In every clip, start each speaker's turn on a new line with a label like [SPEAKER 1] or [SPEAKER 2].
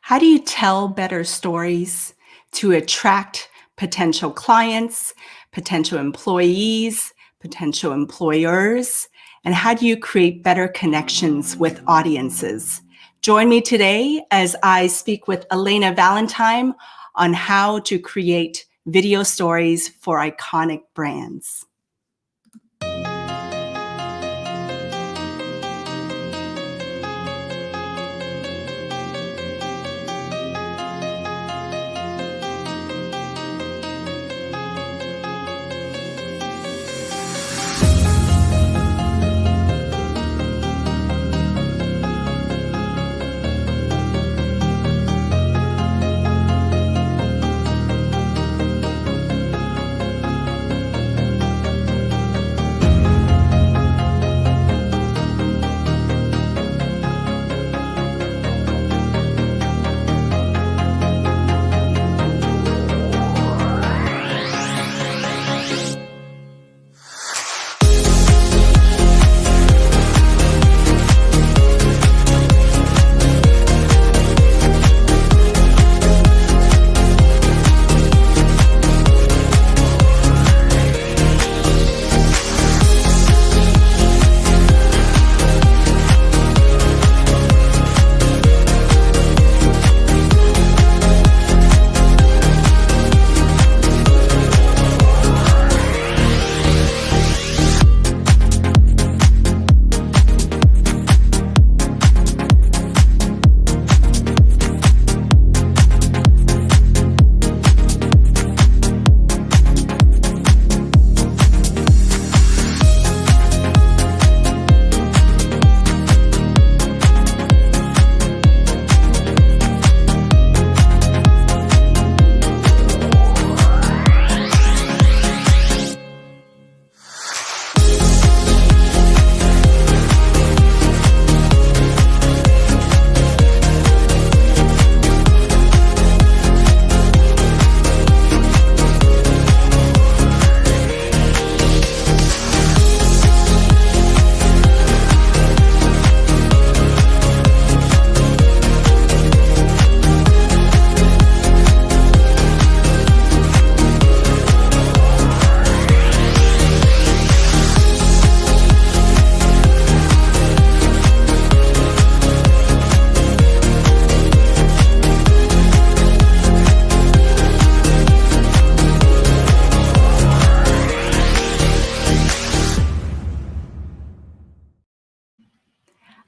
[SPEAKER 1] How do you tell better stories to attract potential clients, potential employees, potential employers? And how do you create better connections with audiences? Join me today as I speak with Elena Valentine on how to create video stories for iconic brands.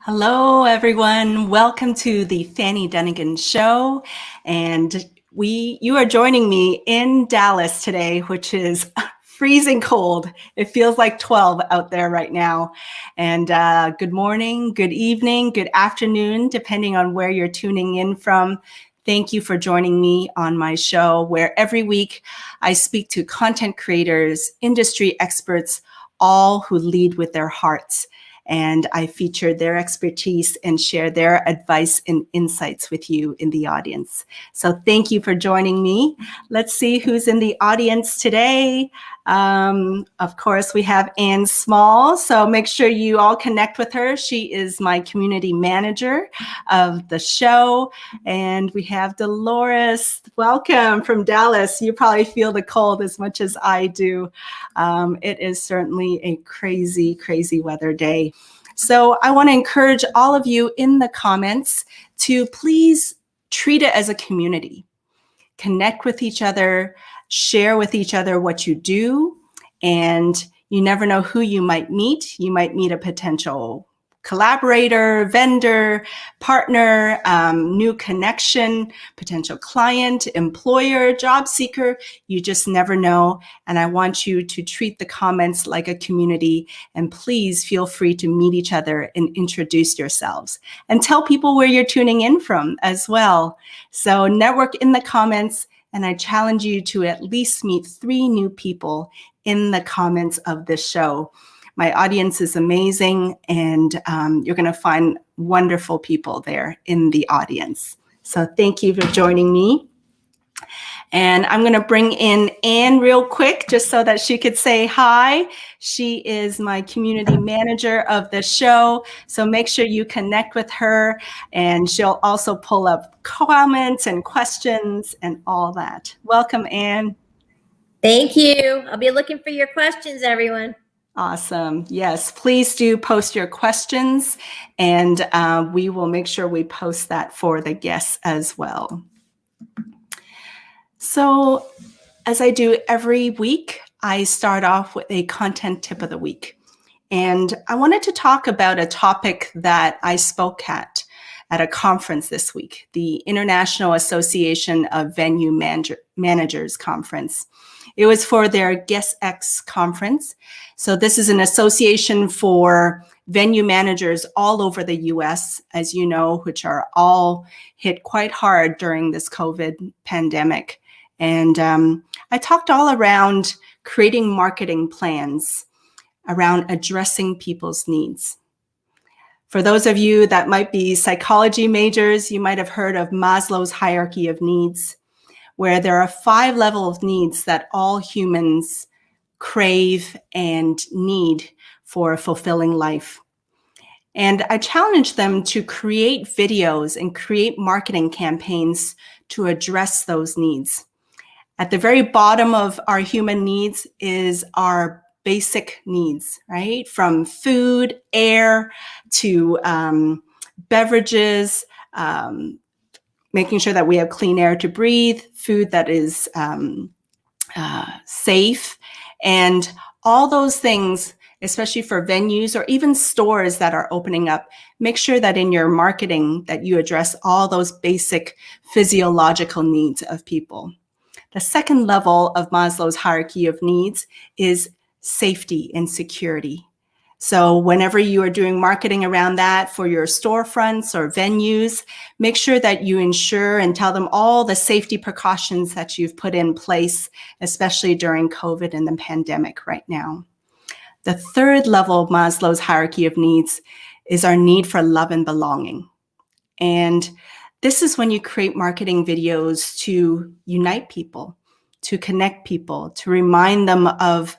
[SPEAKER 1] Hello, everyone. Welcome to the Fanny Dunagan Show. And you are joining me in Dallas today, which is freezing cold. It feels like 12 out there right now. And good morning, good evening, good afternoon, depending on where you're tuning in from. Thank you for joining me on my show, where every week I speak to content creators, industry experts, all who lead with their hearts. And I feature their expertise and share their advice and insights with you in the audience. So thank you for joining me. Let's see who's in the audience today. Of course, we have Ann Small, so make sure you all connect with her. She is my community manager of the show. And we have Dolores, welcome from Dallas. You probably feel the cold as much as I do. It is certainly a crazy, crazy weather day. So I want to encourage all of you in the comments to please treat it as a community. Connect with each other, share with each other what you do, and you never know who you might meet. You might meet a potential collaborator, vendor, partner, new connection, potential client, employer, job seeker. You just never know. And I want you to treat the comments like a community, and please feel free to meet each other and introduce yourselves and tell people where you're tuning in from as well. So network in the comments, and I challenge you to at least meet 3 new people in the comments of this show. My audience is amazing, and you're going to find wonderful people there in the audience. So thank you for joining me. And I'm going to bring in Anne real quick just so that she could say hi. She is my community manager of the show. So make sure you connect with her, and she'll also pull up comments and questions and all that. Welcome, Anne.
[SPEAKER 2] Thank you. I'll be looking for your questions, everyone.
[SPEAKER 1] Awesome. Yes, please do post your questions, and we will make sure we post that for the guests as well. So, as I do every week, I start off with a content tip of the week. And I wanted to talk about a topic that I spoke at a conference this week, the International Association of Venue Managers Conference. It was for their Guest X conference. So this is an association for venue managers all over the US, as you know, which are all hit quite hard during this COVID pandemic. And I talked all around creating marketing plans around addressing people's needs. For those of you that might be psychology majors, you might have heard of Maslow's hierarchy of needs, where there are 5 levels of needs that all humans crave and need for a fulfilling life. And I challenged them to create videos and create marketing campaigns to address those needs. At the very bottom of our human needs is our basic needs, right? From food, air, to beverages, making sure that we have clean air to breathe, food that is safe, and all those things, especially for venues or even stores that are opening up. Make sure that in your marketing that you address all those basic physiological needs of people. The second level of Maslow's hierarchy of needs is safety and security. So whenever you are doing marketing around that for your storefronts or venues, make sure that you ensure and tell them all the safety precautions that you've put in place, especially during COVID and the pandemic right now. The third level of Maslow's hierarchy of needs is our need for love and belonging. And this is when you create marketing videos to unite people, to connect people, to remind them of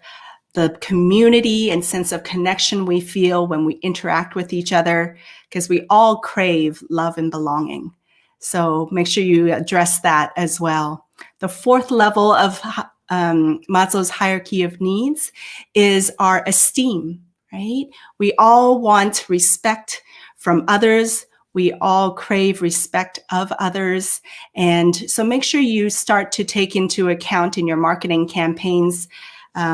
[SPEAKER 1] the community and sense of connection we feel when we interact with each other, because we all crave love and belonging. So make sure you address that as well. The fourth level of Maslow's hierarchy of needs is our esteem, right? We all want respect from others. We all crave respect of others. And so make sure you start to take into account in your marketing campaigns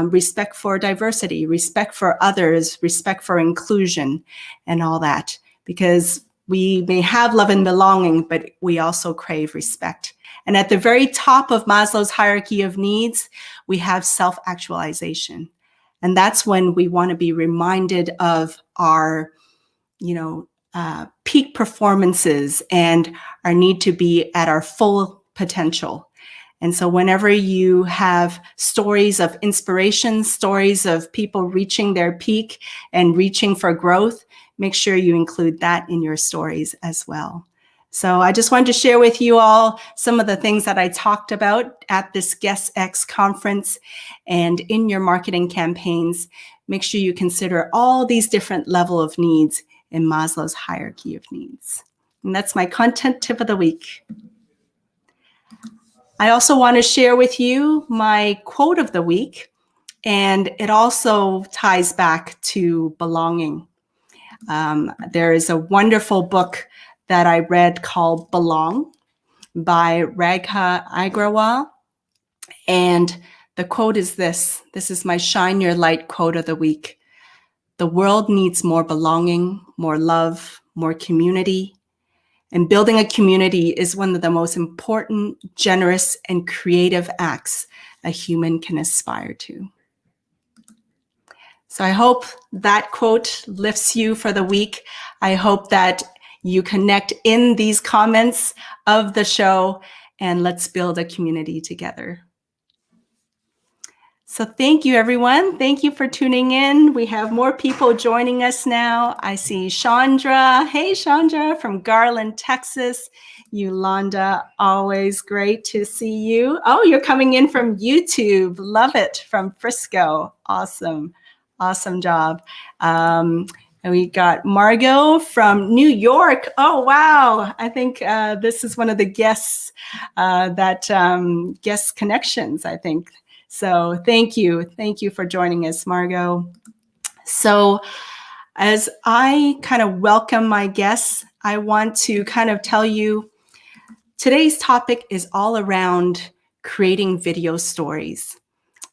[SPEAKER 1] respect for diversity, respect for others, respect for inclusion, and all that. Because we may have love and belonging, but we also crave respect. And at the very top of Maslow's hierarchy of needs, we have self-actualization. And that's when we want to be reminded of our, peak performances and our need to be at our full potential. And so whenever you have stories of inspiration, stories of people reaching their peak and reaching for growth, make sure you include that in your stories as well. So I just wanted to share with you all some of the things that I talked about at this Guest X conference. And in your marketing campaigns, make sure you consider all these different levels of needs in Maslow's hierarchy of needs. And that's my content tip of the week. I also want to share with you my quote of the week, and it also ties back to belonging. There is a wonderful book that I read called Belong by Ragha Agrawal, and the quote is this. This is my Shine Your Light quote of the week. The world needs more belonging, more love, more community. And building a community is one of the most important, generous, and creative acts a human can aspire to. So I hope that quote lifts you for the week. I hope that you connect in these comments of the show, and let's build a community together. So thank you, everyone. Thank you for tuning in. We have more people joining us now. I see Chandra. Hey, Chandra from Garland, Texas. Yolanda, always great to see you. Oh, you're coming in from YouTube. Love it. From Frisco. Awesome. Awesome job. And we got Margot from New York. Oh, wow. I think this is one of the guests guest connections, I think. So thank you. Thank you for joining us, Margot. So as I kind of welcome my guests, I want to kind of tell you today's topic is all around creating video stories.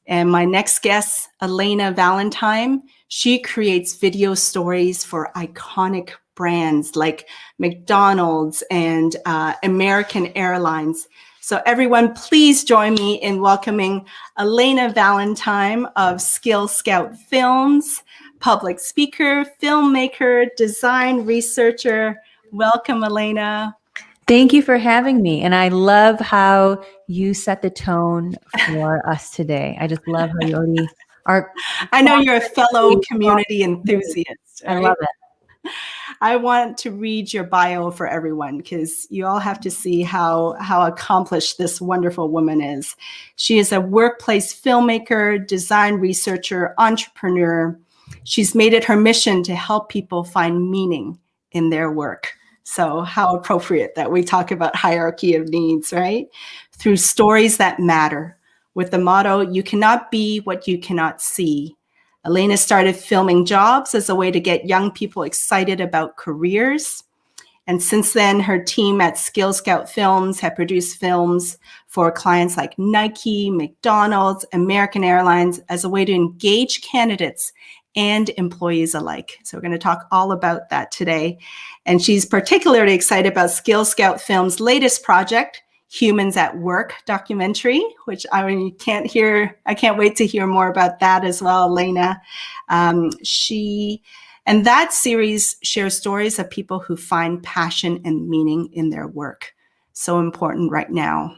[SPEAKER 1] And my next guest, Elena Valentine, she creates video stories for iconic brands like McDonald's and American Airlines. So everyone, please join me in welcoming Elena Valentine of Skill Scout Films, public speaker, filmmaker, design researcher. Welcome, Elena.
[SPEAKER 3] Thank you for having me. And I love how you set the tone for us today. I just love how you already are.
[SPEAKER 1] I know you're a fellow community enthusiast. Right?
[SPEAKER 3] I love it.
[SPEAKER 1] I want to read your bio for everyone because you all have to see how accomplished this wonderful woman is. She is a workplace filmmaker, design researcher, entrepreneur. She's made it her mission to help people find meaning in their work. So how appropriate that we talk about hierarchy of needs, right? Through stories that matter, with the motto, you cannot be what you cannot see. Elena started filming jobs as a way to get young people excited about careers. And since then, her team at Skill Scout Films have produced films for clients like Nike, McDonald's, American Airlines as a way to engage candidates and employees alike. So we're going to talk all about that today. And she's particularly excited about Skill Scout Films' latest project, Humans at Work documentary, which I can't wait to hear more about that as well, Elena. And that series shares stories of people who find passion and meaning in their work. So important right now.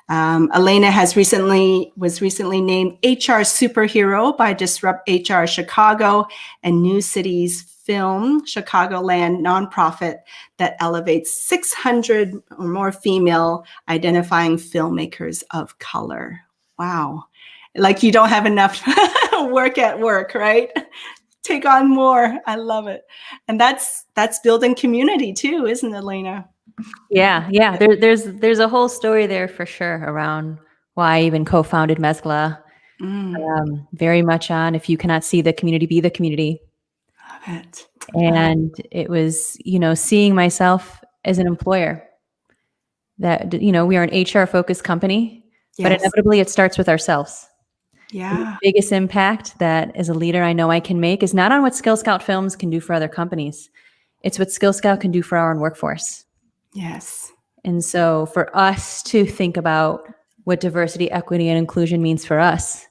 [SPEAKER 1] Elena was recently named HR superhero by Disrupt HR Chicago and New Cities Film, Chicagoland nonprofit that elevates 600 or more female identifying filmmakers of color. Wow. Like you don't have enough work at work, right? Take on more. I love it. And that's building community too, isn't it, Elena?
[SPEAKER 3] Yeah. There's a whole story there for sure around why I even co-founded Mezcla. Very much on if you cannot see the community, be the community.
[SPEAKER 1] Love it.
[SPEAKER 3] And it was, seeing myself as an employer that, we are an HR focused company, but inevitably it starts with ourselves.
[SPEAKER 1] Yeah.
[SPEAKER 3] And the biggest impact that as a leader I know I can make is not on what Skill Scout Films can do for other companies. It's what Skill Scout can do for our own workforce.
[SPEAKER 1] Yes.
[SPEAKER 3] And so for us to think about what diversity, equity, and inclusion means for us,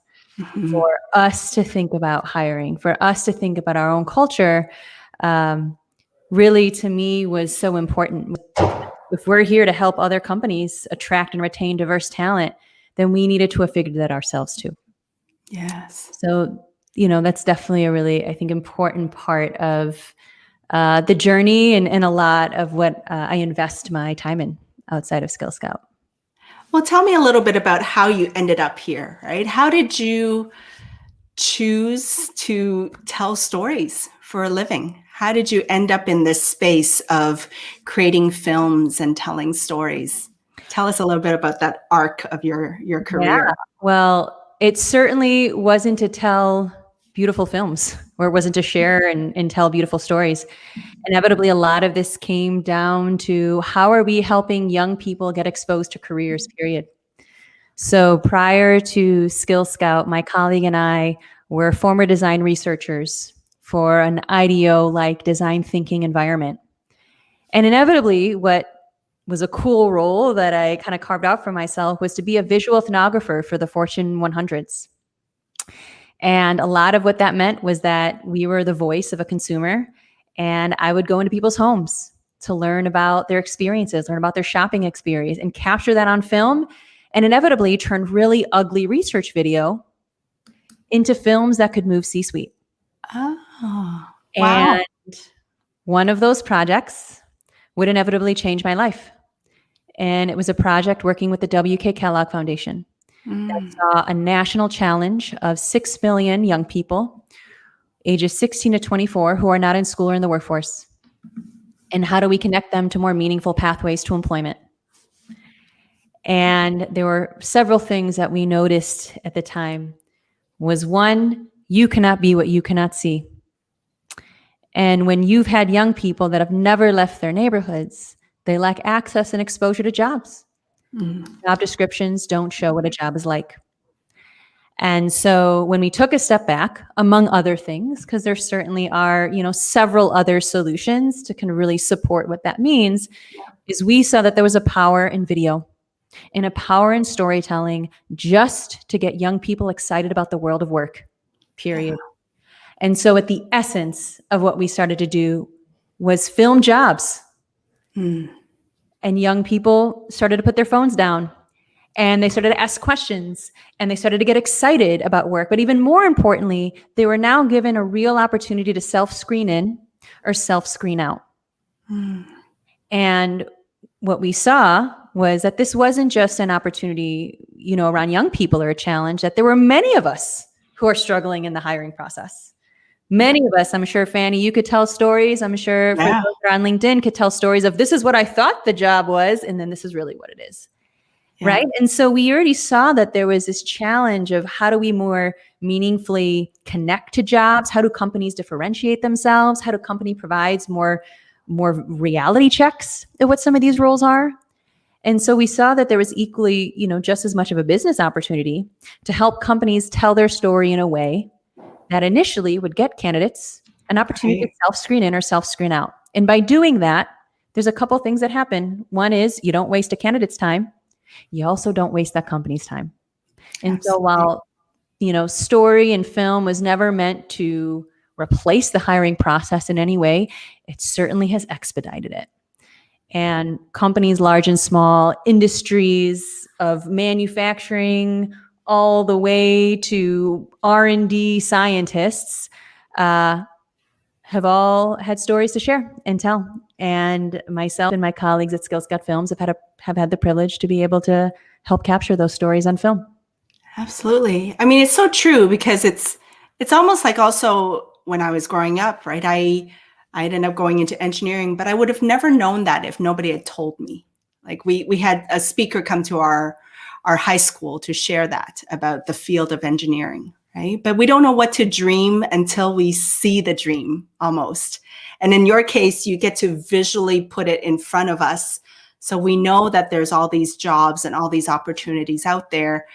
[SPEAKER 3] for us to think about hiring, for us to think about our own culture, really to me was so important. If we're here to help other companies attract and retain diverse talent, then we needed to have figured that ourselves too.
[SPEAKER 1] Yes.
[SPEAKER 3] So, that's definitely a really, I think, important part of the journey and a lot of what I invest my time in outside of Skill Scout.
[SPEAKER 1] Well, tell me a little bit about how you ended up here, right? How did you choose to tell stories for a living? How did you end up in this space of creating films and telling stories? Tell us a little bit about that arc of your career.
[SPEAKER 3] Yeah. Well, it certainly wasn't to tell beautiful films, or it wasn't to share and tell beautiful stories. Inevitably, a lot of this came down to how are we helping young people get exposed to careers, period. So prior to Skill Scout, my colleague and I were former design researchers for an IDEO-like design thinking environment. And inevitably, what was a cool role that I kind of carved out for myself was to be a visual ethnographer for the Fortune 100s. And a lot of what that meant was that we were the voice of a consumer, and I would go into people's homes to learn about their experiences, learn about their shopping experience, and capture that on film, and inevitably turn really ugly research video into films that could move C-suite.
[SPEAKER 1] Oh, wow.
[SPEAKER 3] And one of those projects would inevitably change my life. And it was a project working with the W.K. Kellogg Foundation that saw a national challenge of 6 million young people, ages 16 to 24, who are not in school or in the workforce. And how do we connect them to more meaningful pathways to employment? And there were several things that we noticed at the time. Was one, you cannot be what you cannot see. And when you've had young people that have never left their neighborhoods, they lack access and exposure to jobs. Job descriptions don't show what a job is like. And so when we took a step back, among other things, because there certainly are, several other solutions to kind of really support what that means, is we saw that there was a power in video and a power in storytelling just to get young people excited about the world of work, period. And so at the essence of what we started to do was film jobs. And young people started to put their phones down and they started to ask questions and they started to get excited about work. But even more importantly, they were now given a real opportunity to self-screen in or self-screen out. And what we saw was that this wasn't just an opportunity, around young people or a challenge, that there were many of us who are struggling in the hiring process. Many of us, I'm sure, Fanny, you could tell stories. I'm sure for those that are on LinkedIn could tell stories of this is what I thought the job was, and then this is really what it is. Right? And so we already saw that there was this challenge of how do we more meaningfully connect to jobs? How do companies differentiate themselves? How do company provides more reality checks of what some of these roles are? And so we saw that there was equally, just as much of a business opportunity to help companies tell their story in a way that initially would get candidates an opportunity to self-screen in or self-screen out. And by doing that, there's a couple things that happen. One is you don't waste a candidate's time. You also don't waste that company's time. And so while, story and film was never meant to replace the hiring process in any way, it certainly has expedited it. And companies large and small, industries of manufacturing, all the way to R&D scientists, have all had stories to share and tell. And myself and my colleagues at Skills Gut Films have had the privilege to be able to help capture those stories on film.
[SPEAKER 1] Absolutely. I mean, it's so true because it's almost like also when I was growing up, right? I ended up going into engineering, but I would have never known that if nobody had told me. Like we had a speaker come to our high school to share that about the field of engineering, right? But we don't know what to dream until we see the dream almost. And in your case, you get to visually put it in front of us. So we know that there's all these jobs and all these opportunities out there.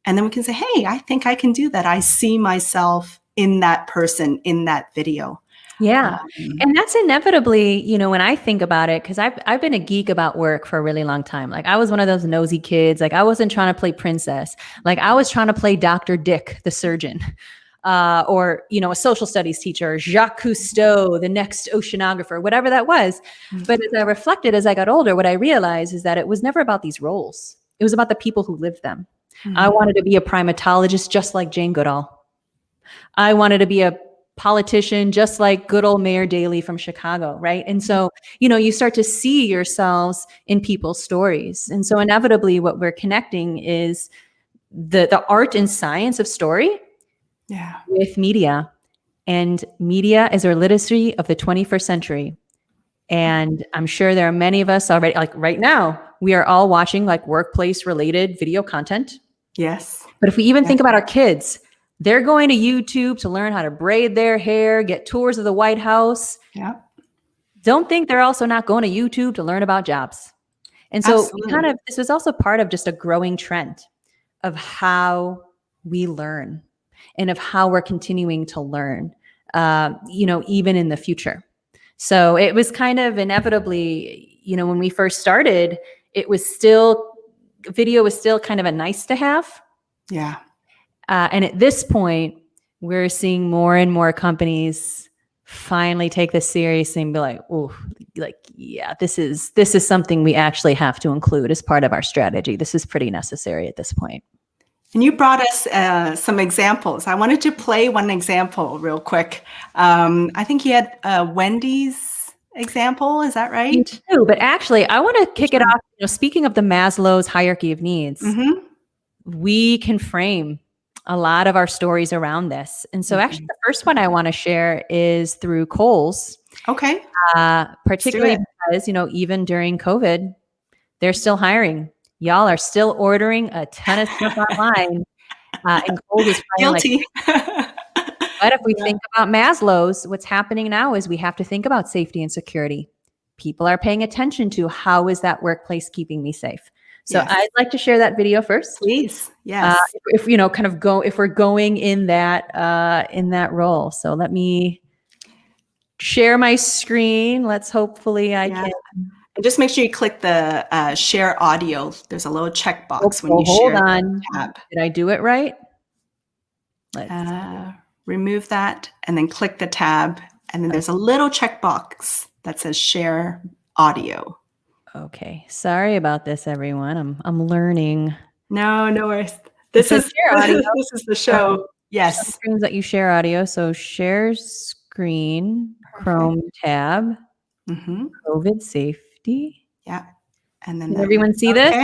[SPEAKER 1] And then we can say, hey, I think I can do that. I see myself in that person in that video.
[SPEAKER 3] Yeah. And that's inevitably, when I think about it, because I've been a geek about work for a really long time. Like I was one of those nosy kids. Like I wasn't trying to play princess. Like I was trying to play Dr. Dick, the surgeon, or, a social studies teacher, Jacques Cousteau, the next oceanographer, whatever that was. But as I reflected, as I got older, what I realized is that it was never about these roles. It was about the people who lived them. I wanted to be a primatologist just like Jane Goodall. I wanted to be a politician just like good old Mayor Daley from Chicago, right? And so, you start to see yourselves in people's stories. And so inevitably what we're connecting is the art and science of story with media. And media is our literacy of the 21st century. And I'm sure there are many of us already, like right now, we are all watching like workplace related video content.
[SPEAKER 1] Yes.
[SPEAKER 3] But if we even think about our kids, they're going to YouTube to learn how to braid their hair, get tours of the White House.
[SPEAKER 1] Yeah.
[SPEAKER 3] Don't think they're also not going to YouTube to learn about jobs. And so this was also part of just a growing trend of how we learn and of how we're continuing to learn, even in the future. So it was kind of inevitably, when we first started, video was still kind of a nice to have.
[SPEAKER 1] Yeah.
[SPEAKER 3] And at this point, we're seeing more and more companies finally take this seriously and be like, oh, this is something we actually have to include as part of our strategy. This is pretty necessary at this point.
[SPEAKER 1] And you brought us some examples. I wanted to play one example real quick. I think you had Wendy's example. Is that
[SPEAKER 3] You
[SPEAKER 1] right?
[SPEAKER 3] do, but actually, I want to kick it off. Speaking of the Maslow's hierarchy of needs, we can frame a lot of our stories around this. And so actually the first one I want to share is through Kohl's.
[SPEAKER 1] Okay.
[SPEAKER 3] Particularly because, even during COVID, they're still hiring. Y'all are still ordering a ton of stuff online. And Kohl's is
[SPEAKER 1] Guilty.
[SPEAKER 3] But if we think about Maslow's, what's happening now is we have to think about safety and security. People are paying attention to how is that workplace keeping me safe. So I'd like to share that video first.
[SPEAKER 1] Please. Yes.
[SPEAKER 3] If if we're going in that role. So let me share my screen. Let's hopefully I can.
[SPEAKER 1] And just make sure you click the share audio. There's a little checkbox when you
[SPEAKER 3] hold
[SPEAKER 1] share
[SPEAKER 3] on.
[SPEAKER 1] the tab.
[SPEAKER 3] Did I do it right?
[SPEAKER 1] Remove that and then click the tab. And then there's a little checkbox that says share audio.
[SPEAKER 3] Okay. Sorry about this, everyone. I'm learning.
[SPEAKER 1] No worries. This is
[SPEAKER 3] share audio.
[SPEAKER 1] This is the show. Yes.
[SPEAKER 3] Screens that you share audio. So share screen, Chrome tab, COVID safety.
[SPEAKER 1] Yeah. And then
[SPEAKER 3] can everyone see this?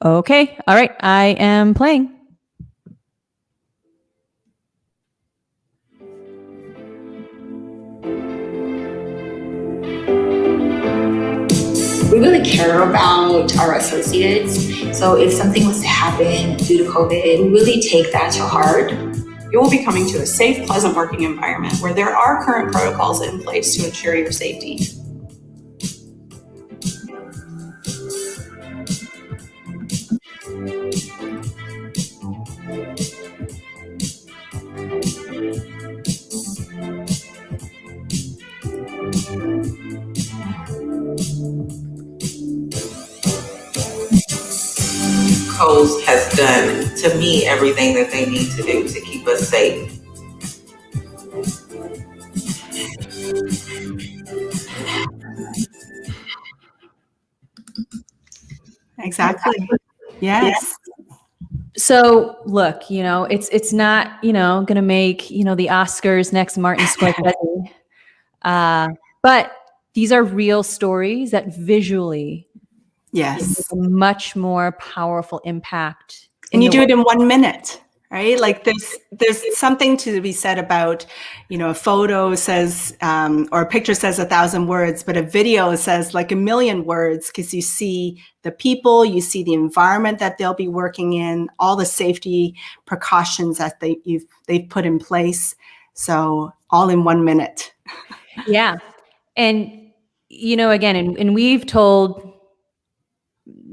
[SPEAKER 3] Okay. All right. I am playing.
[SPEAKER 4] We really care about our associates. So if something was to happen due to COVID, we really take that to heart.
[SPEAKER 5] You will be coming to a safe, pleasant working environment where there are current protocols in place to ensure your safety.
[SPEAKER 6] Kohl's has done, to me, everything that they need to do to keep us safe.
[SPEAKER 1] Exactly. Yes.
[SPEAKER 3] So look, it's not, going to make, the Oscars next Martin Scorsese. But these are real stories that visually
[SPEAKER 1] Yes.
[SPEAKER 3] make a much more powerful impact.
[SPEAKER 1] And you do it in 1 minute, right? Like there's something to be said about, a photo says, or a picture says 1,000 words, but a video says like 1,000,000 words because you see the people, you see the environment that they'll be working in, all the safety precautions that they've put in place. So all in 1 minute.
[SPEAKER 3] Yeah. And, again, and we've told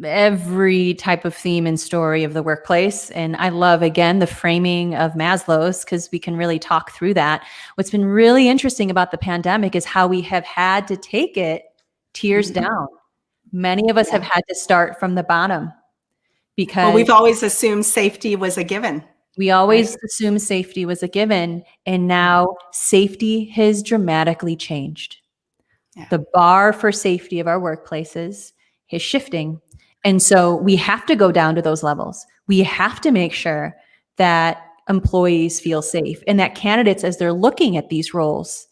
[SPEAKER 3] every type of theme and story of the workplace. And I love, again, the framing of Maslow's because we can really talk through that. What's been really interesting about the pandemic is how we have had to take it tiers down. Many of us have had to start from the bottom because
[SPEAKER 1] we've always assumed safety was a given.
[SPEAKER 3] We always assumed safety was a given. And now safety has dramatically changed. Yeah. The bar for safety of our workplaces is shifting. And so we have to go down to those levels. We have to make sure that employees feel safe and that candidates, as they're looking at these roles,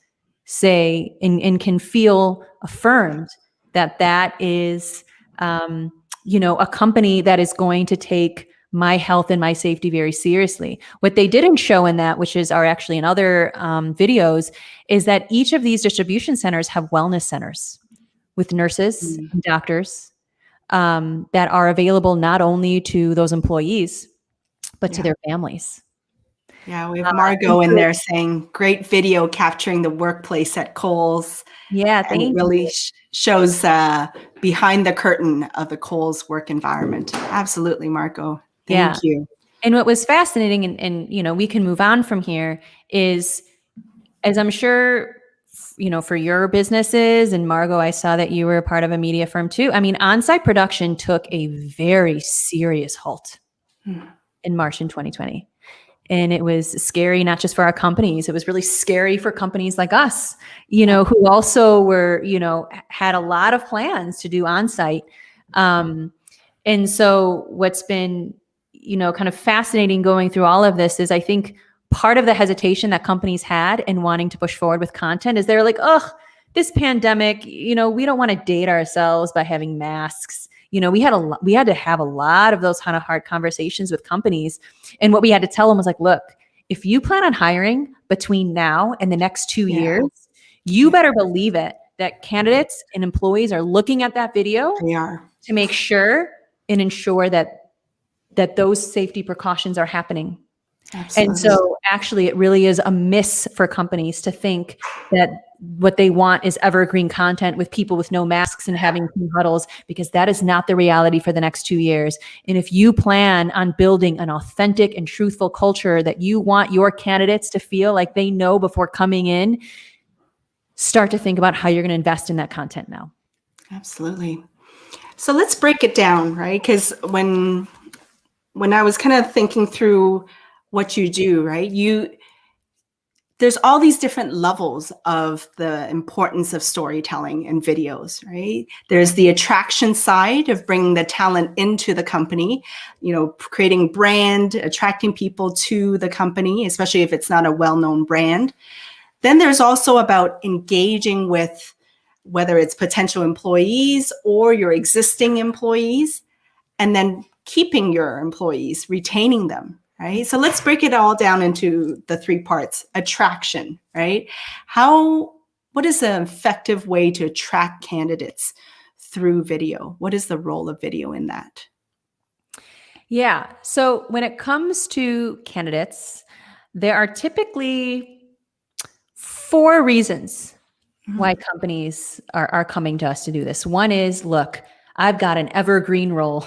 [SPEAKER 3] say and can feel affirmed that is, a company that is going to take my health and my safety very seriously. What they didn't show in that, which are actually in other videos, is that each of these distribution centers have wellness centers with nurses and doctors that are available not only to those employees, but to their families.
[SPEAKER 1] Yeah, we have Margot in there saying, great video capturing the workplace at Kohl's.
[SPEAKER 3] Yeah,
[SPEAKER 1] and it really shows behind the curtain of the Kohl's work environment. Absolutely, Margot. Thank you.
[SPEAKER 3] And what was fascinating, and we can move on from here, is, as I'm sure, for your businesses, and Margot, I saw that you were a part of a media firm too. I mean, on-site production took a very serious halt in March in 2020. And it was scary, not just for our companies. It was really scary for companies like us, who also were, had a lot of plans to do on-site. And so what's been, kind of fascinating going through all of this is, I think part of the hesitation that companies had in wanting to push forward with content is they're like, oh, this pandemic, we don't want to date ourselves by having masks. We had to have a lot of those kind of hard conversations with companies. And what we had to tell them was like, look, if you plan on hiring between now and the next 2 years, you better believe it that candidates and employees are looking at that video to make sure and ensure that those safety precautions are happening. Absolutely. And so actually it really is a miss for companies to think that what they want is evergreen content with people with no masks and having team huddles, because that is not the reality for the next 2 years. And if you plan on building an authentic and truthful culture that you want your candidates to feel like they know before coming in, start to think about how you're going to invest in that content now.
[SPEAKER 1] Absolutely. So let's break it down, right? Because when I was kind of thinking through what you do, right? There's all these different levels of the importance of storytelling and videos, right? There's the attraction side of bringing the talent into the company, creating brand, attracting people to the company, especially if it's not a well-known brand. Then there's also about engaging with whether it's potential employees or your existing employees, and then keeping your employees, retaining them. Right. So let's break it all down into the 3 parts. Attraction, right? What is an effective way to attract candidates through video? What is the role of video in that?
[SPEAKER 3] Yeah. So when it comes to candidates, there are typically 4 reasons why companies are coming to us to do this. One is, look, I've got an evergreen role,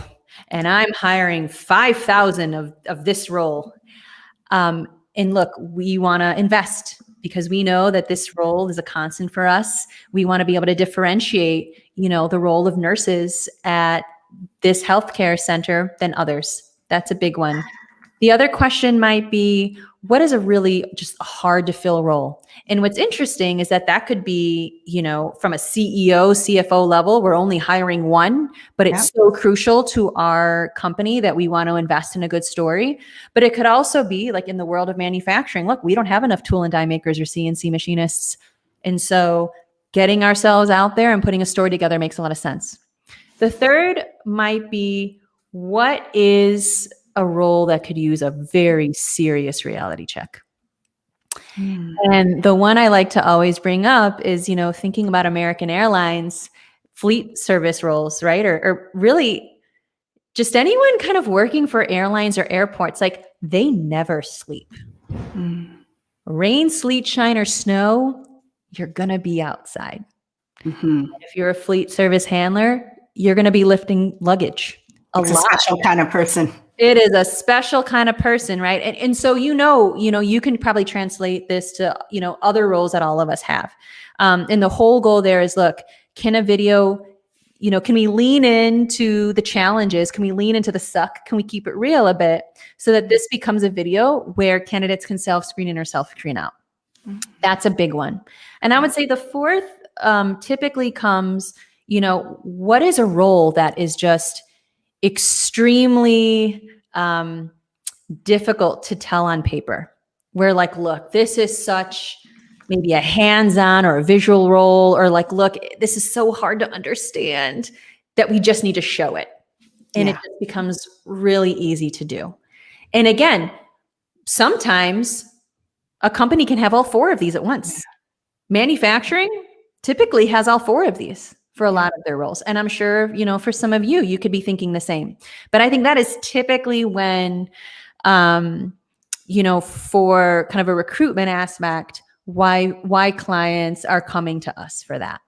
[SPEAKER 3] and I'm hiring 5,000 of this role. And look, we want to invest because we know that this role is a constant for us. We want to be able to differentiate, the role of nurses at this healthcare center than others. That's a big one. The other question might be, what is a really just hard to fill role? And what's interesting is that could be, from a CEO, CFO level, we're only hiring one, but it's so crucial to our company that we want to invest in a good story. But it could also be like in the world of manufacturing. Look, we don't have enough tool and die makers or CNC machinists. And so getting ourselves out there and putting a story together makes a lot of sense. The third might be, what is a role that could use a very serious reality check? And the one I like to always bring up is, thinking about American Airlines fleet service roles, right? Or really just anyone kind of working for airlines or airports, like they never sleep. Rain, sleet, shine, or snow, you're going to be outside. If you're a fleet service handler, you're going to be lifting luggage.
[SPEAKER 1] It's a special kind of person.
[SPEAKER 3] It is a special kind of person, right? And so, you can probably translate this to, other roles that all of us have. And the whole goal there is, look, can a video, can we lean into the challenges? Can we lean into the suck? Can we keep it real a bit so that this becomes a video where candidates can self-screen in or self-screen out? That's a big one. And I would say the fourth typically comes, what is a role that is just extremely difficult to tell on paper? Where like, look, this is such maybe a hands-on or a visual role, or like, look, this is so hard to understand that we just need to show it. And it just becomes really easy to do. And again, sometimes a company can have all 4 of these at once. Manufacturing typically has all 4 of these for a lot of their roles. And I'm sure, for some of you could be thinking the same. But I think that is typically when, for kind of a recruitment aspect, why clients are coming to us for that.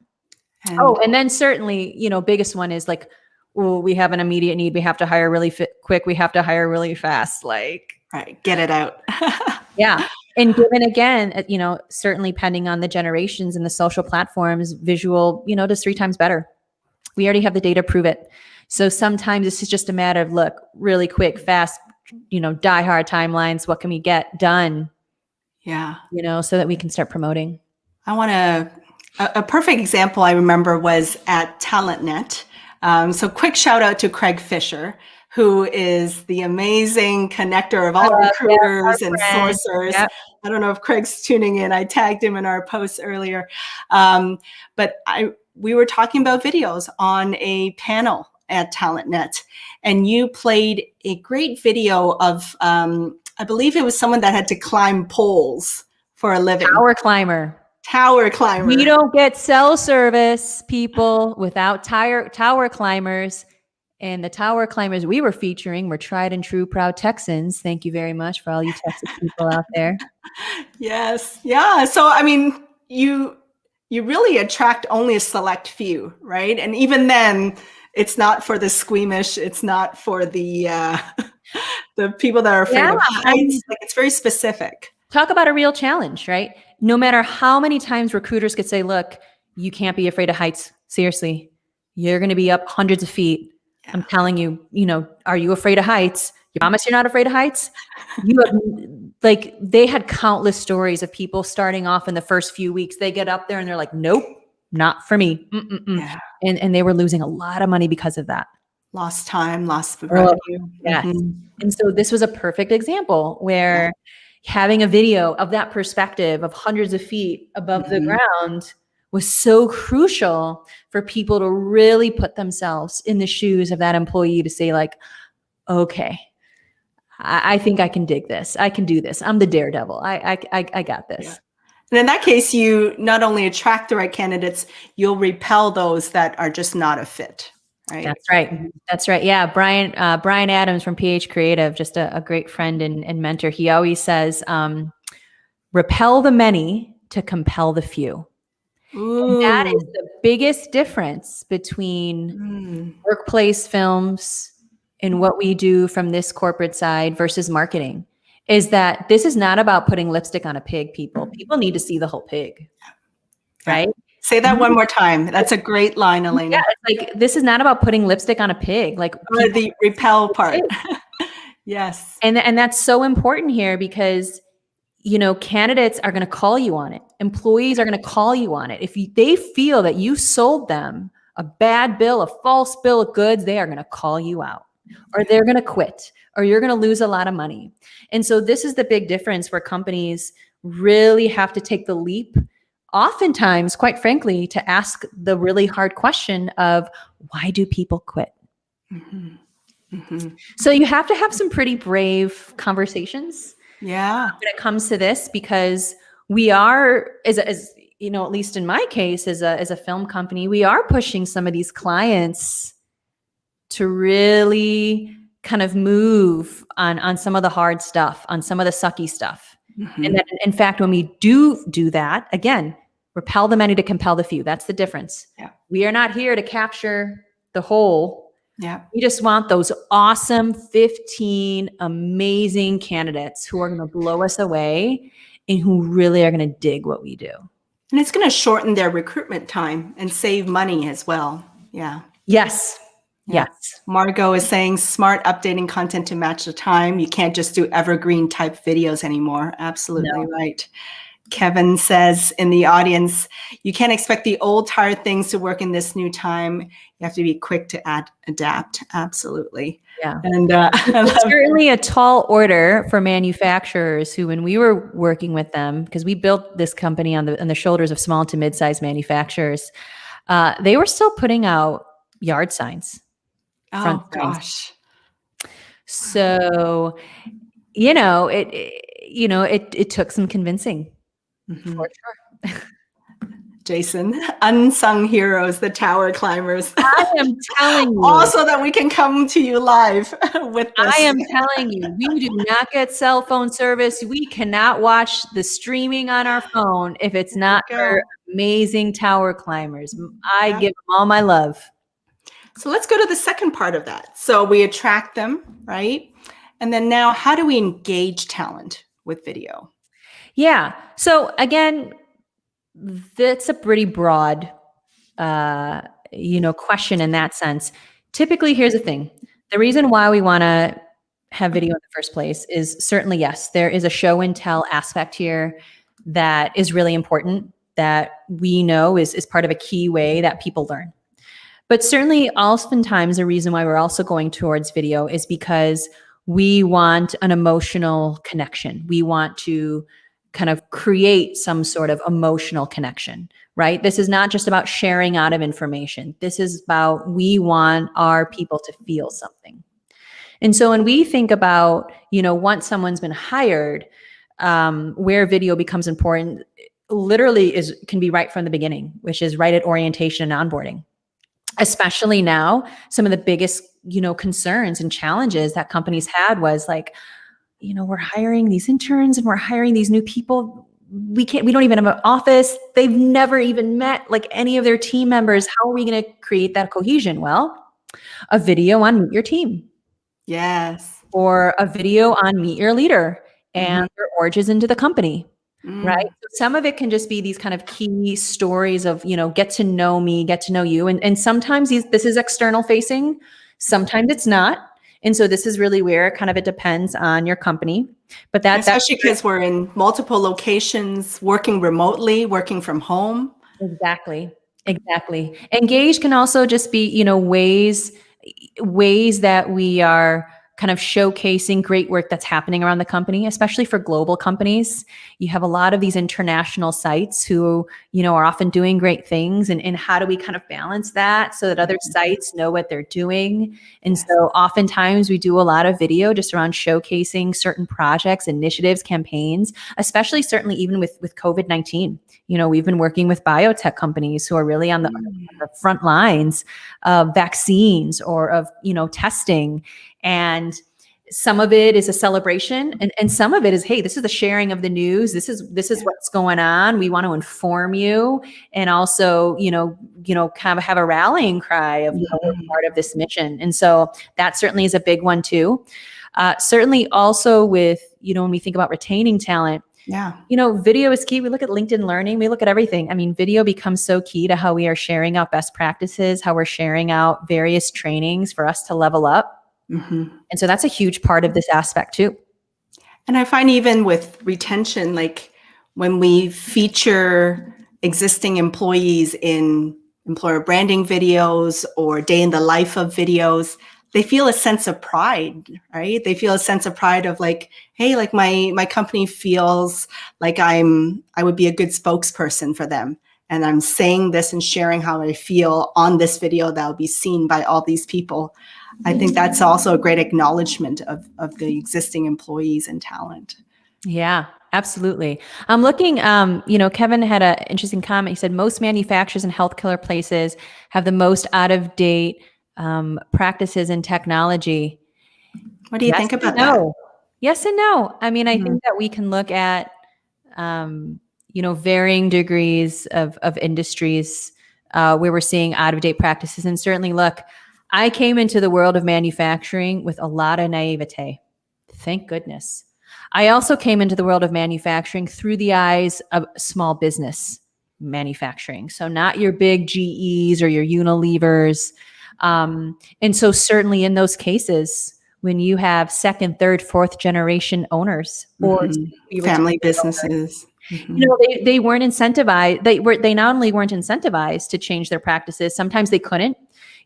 [SPEAKER 3] And then certainly, biggest one is like, oh, we have an immediate need. We have to hire really quick. We have to hire really fast. Like,
[SPEAKER 1] right, get it out.
[SPEAKER 3] Yeah. And given again, certainly pending on the generations and the social platforms, visual, does 3 times better. We already have the data to prove it. So sometimes this is just a matter of, look, really quick, fast, die hard timelines. What can we get done?
[SPEAKER 1] Yeah.
[SPEAKER 3] So that we can start promoting.
[SPEAKER 1] I want a perfect example I remember was at TalentNet. So quick shout out to Craig Fisher, who is the amazing connector of all recruiters and sourcers.
[SPEAKER 3] Yep.
[SPEAKER 1] I don't know if Craig's tuning in. I tagged him in our posts earlier. But we were talking about videos on a panel at TalentNet, and you played a great video of, I believe it was someone that had to climb poles for a living.
[SPEAKER 3] Tower climber.
[SPEAKER 1] We
[SPEAKER 3] don't get cell service, people, without tower climbers. And the tower climbers we were featuring were tried and true proud Texans. Thank you very much for all you Texas people out there.
[SPEAKER 1] Yes. Yeah. So, I mean, you really attract only a select few, right? And even then, it's not for the squeamish. It's not for the people that are afraid of heights. Like, it's very specific.
[SPEAKER 3] Talk about a real challenge, right? No matter how many times recruiters could say, look, you can't be afraid of heights. Seriously, you're going to be up hundreds of feet. Yeah. I'm telling you, are you afraid of heights? You promise you're not afraid of heights? They had countless stories of people starting off in the first few weeks. They get up there and they're like, nope, not for me. Yeah. And they were losing a lot of money because of that.
[SPEAKER 1] Lost time, lost revenue.
[SPEAKER 3] Yes. And so this was a perfect example where having a video of that perspective of hundreds of feet above the ground was so crucial for people to really put themselves in the shoes of that employee to say, like, okay, I think I can dig this. I can do this. I'm the daredevil. I got this. Yeah.
[SPEAKER 1] And in that case, you not only attract the right candidates, you'll repel those that are just not a fit. Right?
[SPEAKER 3] That's right. That's right. Yeah. Brian Adams from PH Creative, just a great friend and mentor. He always says, repel the many to compel the few. And that is the biggest difference between workplace films and what we do from this corporate side versus marketing, is that this is not about putting lipstick on a pig, people. People need to see the whole pig, right?
[SPEAKER 1] Say that one more time. That's a great line, Elena.
[SPEAKER 3] Yeah, it's like, this is not about putting lipstick on a pig. Like
[SPEAKER 1] the repel part. Yes.
[SPEAKER 3] And that's so important here because, candidates are going to call you on it. Employees are going to call you on it. If they feel that you sold them a bad bill, a false bill of goods, they are going to call you out, or they're going to quit, or you're going to lose a lot of money. And so this is the big difference where companies really have to take the leap, oftentimes, quite frankly, to ask the really hard question of, why do people quit? So you have to have some pretty brave conversations.
[SPEAKER 1] Yeah.
[SPEAKER 3] When it comes to this, because we are, as at least in my case, as a film company, we are pushing some of these clients to really kind of move on some of the hard stuff, on some of the sucky stuff. And that, in fact, when we do that, again, repel the many to compel the few. That's the difference.
[SPEAKER 1] Yeah.
[SPEAKER 3] We are not here to capture the whole.
[SPEAKER 1] Yeah.
[SPEAKER 3] We just want those awesome 15 amazing candidates who are going to blow us away and who really are going to dig what we do.
[SPEAKER 1] And it's going to shorten their recruitment time and save money as well. Yeah.
[SPEAKER 3] Yes.
[SPEAKER 1] Yeah. Yes. Margot is saying smart updating content to match the time. You can't just do evergreen type videos anymore. Absolutely right. Kevin says in the audience, you can't expect the old tired things to work in this new time. You have to be quick to adapt. Absolutely.
[SPEAKER 3] Yeah.
[SPEAKER 1] And
[SPEAKER 3] it's certainly a tall order for manufacturers who, when we were working with them, because we built this company on the shoulders of small to mid-sized manufacturers, they were still putting out yard signs.
[SPEAKER 1] Oh gosh.
[SPEAKER 3] So, it took some convincing. For sure.
[SPEAKER 1] Jason, unsung heroes, the tower climbers.
[SPEAKER 3] I am telling you.
[SPEAKER 1] Also that we can come to you live with this.
[SPEAKER 3] I am telling you, we do not get cell phone service. We cannot watch the streaming on our phone if it's not for amazing tower climbers. I give them all my love.
[SPEAKER 1] So let's go to the second part of that. So we attract them, right? And then now, how do we engage talent with video?
[SPEAKER 3] Yeah. So again, that's a pretty broad, question in that sense. Typically, here's the thing. The reason why we want to have video in the first place is certainly, yes, there is a show and tell aspect here that is really important, that we know is part of a key way that people learn. But certainly, oftentimes, the reason why we're also going towards video is because we want an emotional connection. We want to kind of create some sort of emotional connection, right? This is not just about sharing out of information. This is about, we want our people to feel something. And so when we think about, once someone's been hired, where video becomes important, literally can be right from the beginning, which is right at orientation and onboarding. Especially now, some of the biggest, concerns and challenges that companies had was like, we're hiring these interns and we're hiring these new people. We don't even have an office. They've never even met like any of their team members. How are we going to create that cohesion? Well, a video on Meet Your Team.
[SPEAKER 1] Yes.
[SPEAKER 3] Or a video on Meet Your Leader and their origins into the company. Right. So some of it can just be these kind of key stories of, get to know me, get to know you. And sometimes this is external facing, sometimes it's not. And so this is really where kind of it depends on your company. But
[SPEAKER 1] especially because we're in multiple locations, working remotely, working from home.
[SPEAKER 3] Exactly. Engage can also just be, ways that we are kind of showcasing great work that's happening around the company, especially for global companies. You have a lot of these international sites who, are often doing great things. And how do we kind of balance that so that other sites know what they're doing? And so oftentimes we do a lot of video just around showcasing certain projects, initiatives, campaigns, especially certainly even with COVID-19. We've been working with biotech companies who are really on the front lines of vaccines or of, testing. And some of it is a celebration and some of it is, hey, this is the sharing of the news. This is what's going on. We want to inform you and also, kind of have a rallying cry of we're part of this mission. And so that certainly is a big one too. Certainly also with, when we think about retaining talent, video is key. We look at LinkedIn Learning. We look at everything. I mean, video becomes so key to how we are sharing out best practices, how we're sharing out various trainings for us to level up. And so that's a huge part of this aspect too.
[SPEAKER 1] And I find even with retention, like when we feature existing employees in employer branding videos or day in the life of videos, they feel a sense of pride, right? They feel a sense of pride of like, hey, like my company feels like I would be a good spokesperson for them. And I'm saying this and sharing how I feel on this video that will be seen by all these people. I think that's also a great acknowledgement of the existing employees and talent.
[SPEAKER 3] Yeah, absolutely. I'm looking, Kevin had an interesting comment. He said, most manufacturers and healthcare places have the most out-of-date practices in technology.
[SPEAKER 1] What do you think about that?
[SPEAKER 3] Yes and no. I mean, I think that we can look at, varying degrees of industries where we're seeing out-of-date practices. And certainly, look, I came into the world of manufacturing with a lot of naivete. Thank goodness. I also came into the world of manufacturing through the eyes of small business manufacturing. So not your big GEs or your Unilevers. And so certainly in those cases, when you have second, third, fourth generation owners or
[SPEAKER 1] family businesses,
[SPEAKER 3] they weren't incentivized. They not only weren't incentivized to change their practices, sometimes they couldn't.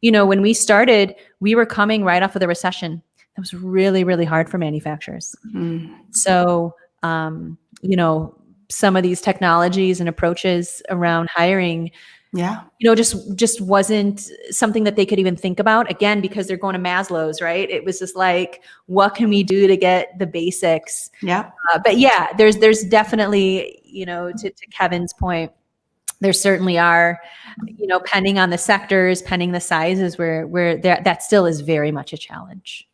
[SPEAKER 3] When we started, we were coming right off of the recession. It was really, really hard for manufacturers. So, some of these technologies and approaches around hiring, just wasn't something that they could even think about. Again, because they're going to Maslow's, right? It was just like, what can we do to get the basics? But yeah, there's definitely, to Kevin's point, there certainly are, depending on the sectors, pending the sizes, where that still is very much a challenge.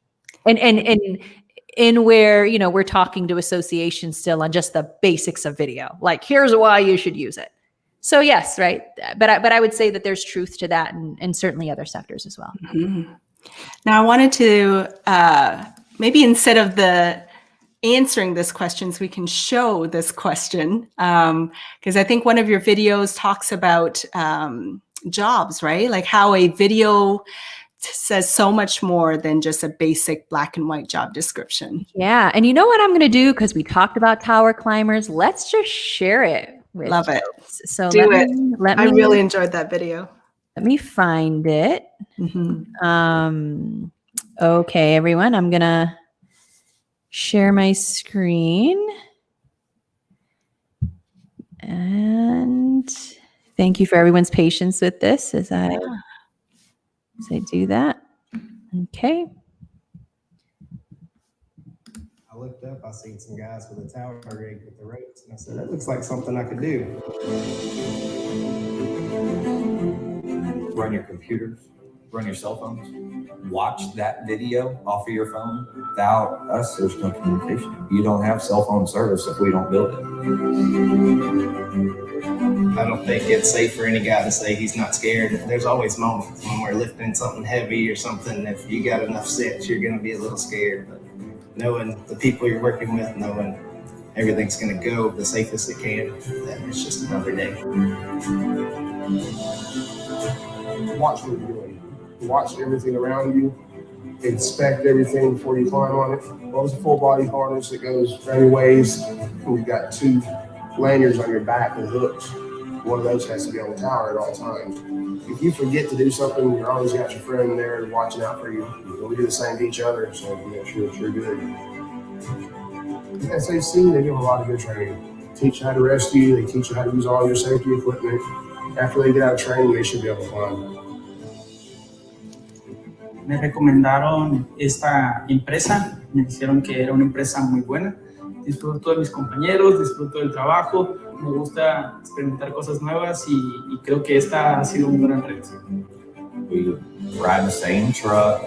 [SPEAKER 3] And where, we're talking to associations still on just the basics of video, like here's why you should use it. So yes, right. But I would say that there's truth to that and certainly other sectors as well.
[SPEAKER 1] Now I wanted to, maybe instead of answering this questions, we can show this question. Because I think one of your videos talks about jobs, right? Like how a video says so much more than just a basic black and white job description.
[SPEAKER 3] Yeah. And you know what I'm going to do? Because we talked about tower climbers. Let's just share it.
[SPEAKER 1] Love it.
[SPEAKER 3] So
[SPEAKER 1] I really enjoyed that video.
[SPEAKER 3] Let me find it.
[SPEAKER 1] Mhm.
[SPEAKER 3] Okay, everyone, I'm gonna share my screen. And thank you for everyone's patience with this as I do that. Okay.
[SPEAKER 7] I looked up, I seen some guys with a tower rig with the ropes, and I said, that looks like something I could do.
[SPEAKER 8] Run your computers, run your cell phones, watch that video off of your phone. Without us, there's no communication. You don't have cell phone service if we don't build it.
[SPEAKER 7] I don't think it's safe for any guy to say he's not scared. There's always moments when we're lifting something heavy or something. If you got enough sense, you're going to be a little scared. But knowing the people you're working with, knowing everything's going to go the safest it can, then it's just another day.
[SPEAKER 9] Watch what you're doing. Watch everything around you. Inspect everything before you climb on it. Well, it's a full body harness that goes around your waist. And you've got 2 lanyards on your back with hooks. One of those has to be on the tower at all times. If you forget to do something, you're always got your friend there watching out for you. We do the same to each other, so make sure that you're good. At S2E4, they give a lot of good training. Teach you how to rescue, they teach you how to use all your safety equipment. After they get out of training, they should be able to climb.
[SPEAKER 10] Me recomendaron esta empresa, me dijeron que era una empresa muy buena. Disfruto de mis compañeros, disfruto del trabajo, me gusta experimentar cosas nuevas y creo que esta ha sido un gran reto.
[SPEAKER 8] We ride the same truck,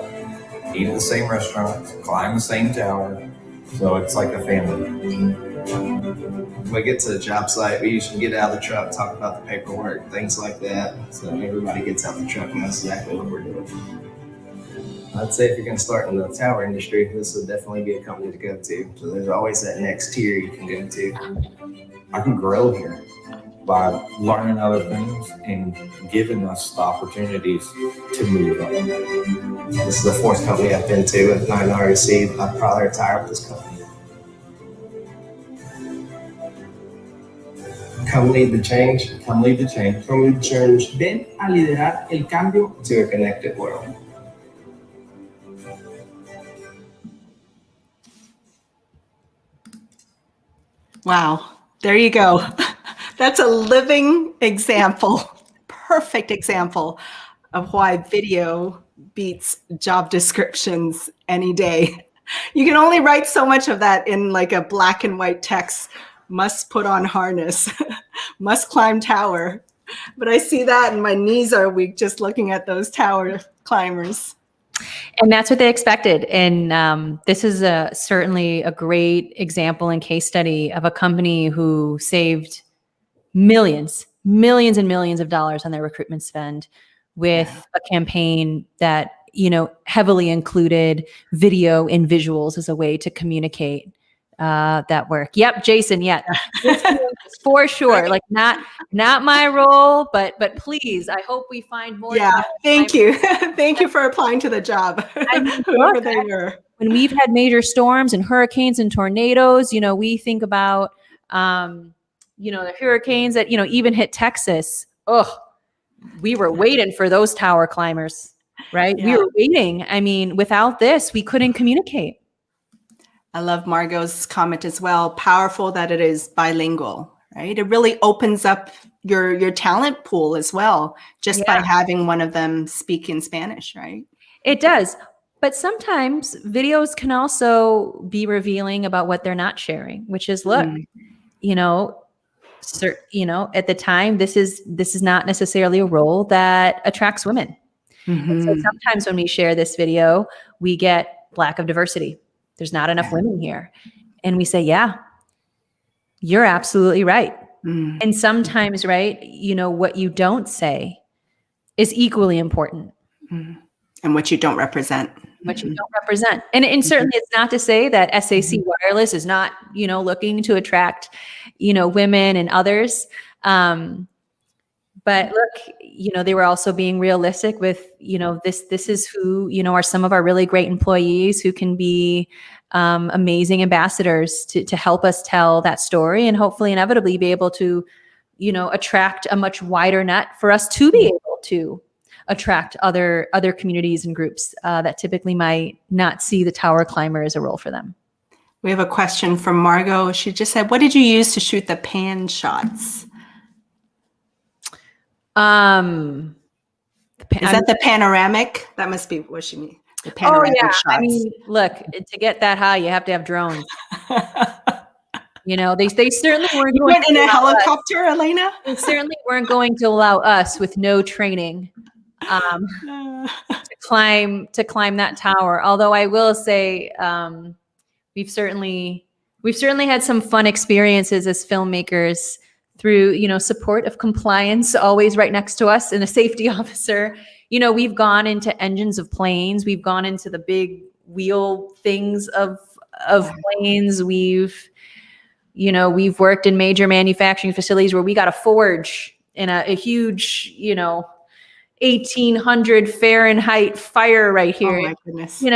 [SPEAKER 8] eat at the same restaurants, climb the same tower. So it's like a family.
[SPEAKER 7] When we get to the job site, we usually get out of the truck, talk about the paperwork, things like that. So everybody gets out the truck and knows exactly what we're doing. I'd say if you're going to start in the tower industry, this would definitely be a company to go to. So there's always that next tier you can go to.
[SPEAKER 8] I can grow here by learning other things and giving us the opportunities to move up.
[SPEAKER 7] This is the 4th company I've been to, and I already see I'd probably retire with this company. Come lead the change.
[SPEAKER 8] Come lead the change.
[SPEAKER 7] Come lead the change.
[SPEAKER 10] Ven a liderar el cambio
[SPEAKER 7] to a connected world.
[SPEAKER 1] Wow. There you go. That's a living example, perfect example of why video beats job descriptions any day. You can only write so much of that in like a black and white text. Must put on harness, must climb tower. But I see that and my knees are weak just looking at those tower climbers.
[SPEAKER 3] And that's what they expected. And this is certainly a great example and case study of a company who saved millions and millions of dollars on their recruitment spend with a campaign that, heavily included video and visuals as a way to communicate that work. Yep, Jason, yeah. For sure. Like not my role, but please, I hope we find more.
[SPEAKER 1] Yeah, thank you. Thank you for applying to the job. Whoever they were.
[SPEAKER 3] When we've had major storms and hurricanes and tornadoes, we think about the hurricanes that, even hit Texas. Oh, we were waiting for those tower climbers, right? Yeah. We were waiting. I mean, without this, we couldn't communicate.
[SPEAKER 1] I love Margot's comment as well. Powerful that it is bilingual, right? It really opens up your talent pool as well, just by having one of them speak in Spanish, right? It does.
[SPEAKER 3] But sometimes videos can also be revealing about what they're not sharing, which is, look, at the time, this is not necessarily a role that attracts women. Mm-hmm. So sometimes when we share this video, we get lack of diversity. There's not enough women here. And we say, yeah, you're absolutely right. Mm. And sometimes, right, what you don't say is equally important.
[SPEAKER 1] Mm. And what you don't represent.
[SPEAKER 3] What you don't represent. And certainly it's not to say that SAC Wireless is not, looking to attract, women and others. But look, they were also being realistic with, this is who, are some of our really great employees who can be amazing ambassadors to help us tell that story and hopefully inevitably be able to, attract a much wider net for us to be able to attract other communities and groups that typically might not see the tower climber as a role for them.
[SPEAKER 1] We have a question from Margot. She just said, what did you use to shoot the pan shots?
[SPEAKER 3] Is
[SPEAKER 1] that the panoramic? That must be what she means. The panoramic shots.
[SPEAKER 3] I mean, look, to get that high, you have to have drones. They certainly weren't.
[SPEAKER 1] You went in a helicopter, Elena?
[SPEAKER 3] They certainly weren't going to allow us with no training to climb that tower. Although I will say, we've certainly had some fun experiences as filmmakers through, support of compliance, always right next to us, and a safety officer. We've gone into engines of planes. We've gone into the big wheel things of planes. We've worked in major manufacturing facilities where we got a forge in a huge, 1800 Fahrenheit fire right here.
[SPEAKER 1] Oh my goodness. You